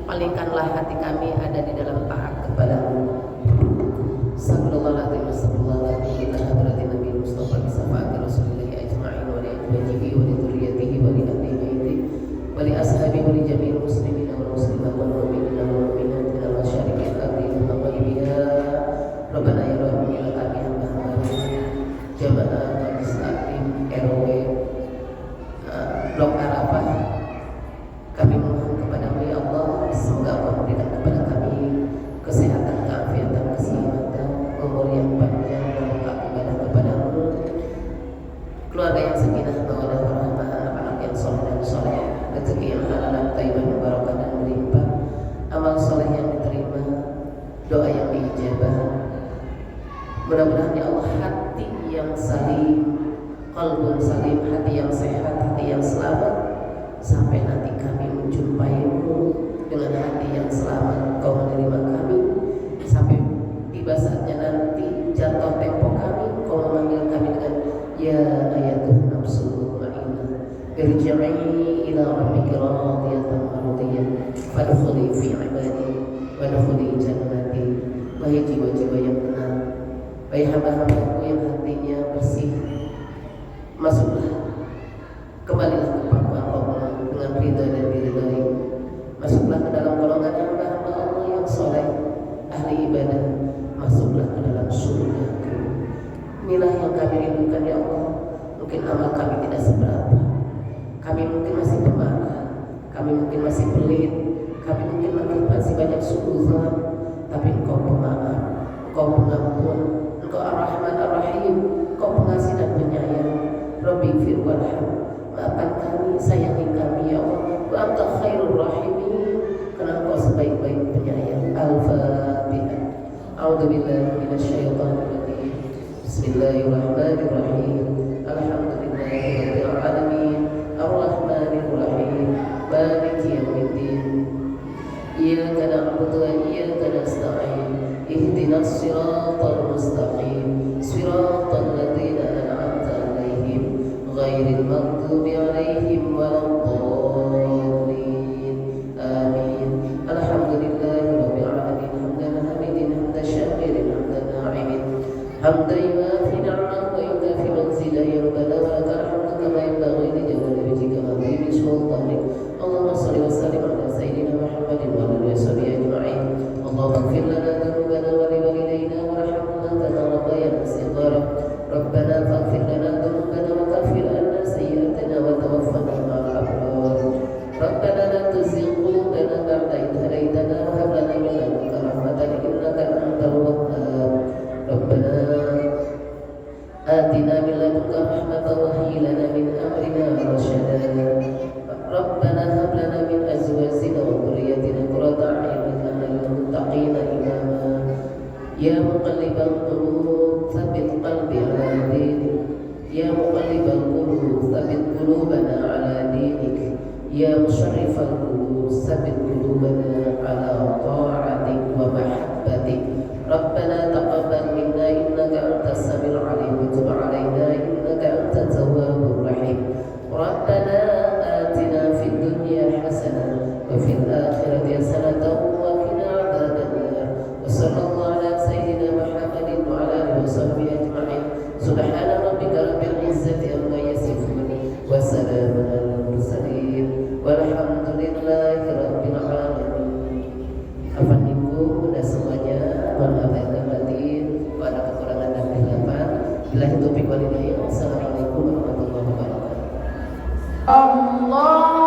palingkanlah hati kami ada di dalam taat kepada-Mu. Sallallahu alaihi wasallam ila hadratin Nabi Mustafa bi syafaati Rasulillah ajma'in wa li azwajihi wa li dzurriyyatihi wa li ahli baitihi wa li ashabihi wa li jami'il muslimina wal muslimat wal mu'minina wal mu'minat min al-masyariqil ardi wa maghribiha. Rabbana ya rabbi ila kami hamba jamaah Islam RW Blok Arafah, kami mohon kepada-Mu ya Allah, semoga Allah memberikan kepada kami kesehatan, keafiatan, keselamatan, umur yang panjang, dan berkah ibadah kepada-Mu, keluarga yang sakinah, mawaddah warahmah, anak-anak yang soleh dan soleh, rezeki yang halal, thayyibah, mubarakah dan melimpah, amal soleh yang diterima, doa yang diijabah. Mudah-mudahan ya Allah hati yang salim, qalbun salim, hati yang sehat, hati yang selamat, sampai nanti kami menjumpai-Mu dengan hati yang selamat Kau menerima kami sampai tiba saatnya nanti jatuh tempo kami Kau memanggil kami dengan ya ayatuh nafsul mutmainnah irji'i ila rabbika radiyatan mardiyah fadkhuli fi ibadi wadkhuli jannati. Wahai jiwa-jiwa yang tenang, wahai hamba-hambaku yang hatinya bersih, masuklah, kembalilah kepada Allah dengan ridha dan diridhai. Masuklah ke dalam golongan hamba-hamba Allah yang soleh, ahli ibadah. Masuklah ke dalam surga. Inilah yang kami rindukan ya Allah. Mungkin amal kami tidak seberapa, kami mungkin masih pemarah, kami mungkin masih pelit, kami mungkin masih banyak suudzon, tapi Engkau pemaaf, Engkau pengampun, Engkau Ar-Rahman Ar-Rahim, Engkau pengasih dan penyayang. Rabbighfir warham, maafkan kami, sayangi kami ya Allah. Wa anta khairur rahimin, karena Engkau sebaik-baik penyayang. Al-Fatihah. A'udzubillahi minasyaitonir rajim. Bismillahirrahmanirrahim. Alhamdulillahirabbil alamin. Ar-Rahmanir Rahim. Maliki yaumiddin. Iyyaka na'budu wa iyyaka nasta'in. Ihdinas siratal mustaqim. Siratal ladzina an'amta 'alaihim ghairil maghdubi 'alaihim waladdallin. Amin. Alhamdulillahirabbil alamin. Hamdan hamidin, hamdan syakirin, hamdan na'imin. Hamdan yuwafi ni'amahu wa yukafi manzilahu ya rabbana wa lakal hamdu kama yanbaghi li jalali wajhika wa 'azimi sultanik. Allahumma shalli wa sallim ala sayyidina Muhammadin wa ala alihi wa sahbihi ajma'in. Allahumma ighfir lana dhunubana wa li walidayna warhamna kama rabbayana shighara. Rabbana faghfir lana dhunubana wa kaffir 'anna sayyi'atina wa tawaffana ma'al abrar. Rabbana la tuzigh qulubana ba'da idh hadaytana wa hab lana min ladunka rahmatan innaka antal wahhab. Rabbana atina min ladunka rahmatan wa hayyi lana min amrina rashada. Rabbana hab lana min azwajina wa dhurriyyatina qurrata a'yun waj'alna lil muttaqina imama. Ya muqallibal qulub tsabbit qalbi 'ala dinik. Ya muqallibal qulub tsabbit qulubana 'ala dinik. Ya musharrifal qulub tsabbit qulubana 'ala ta'atik wa mahabbatik. Rabbana taqabbal minna innaka antas samiul 'alim wa tub 'alaina innaka antat tawwabur rahim. Rabbana atina fid dunya hasanah wa fil akhirati hasanah wa qina adzabannar. Wa sallallahu ala sayyidina Muhammadin wa ala alihi wa sahbihi ajma'in. Subhana rabbika rabbil izzati amma yasifun wa salamun alal mursalin walhamdulillahi rabbil alamin. Afandinku dan semuanya, mohon maaf lahir batin, pada kekurangan dan kehilafan. Billahi taufiq wal hidayah. Wassalamualaikum warahmatullahi wabarakatuh. Allah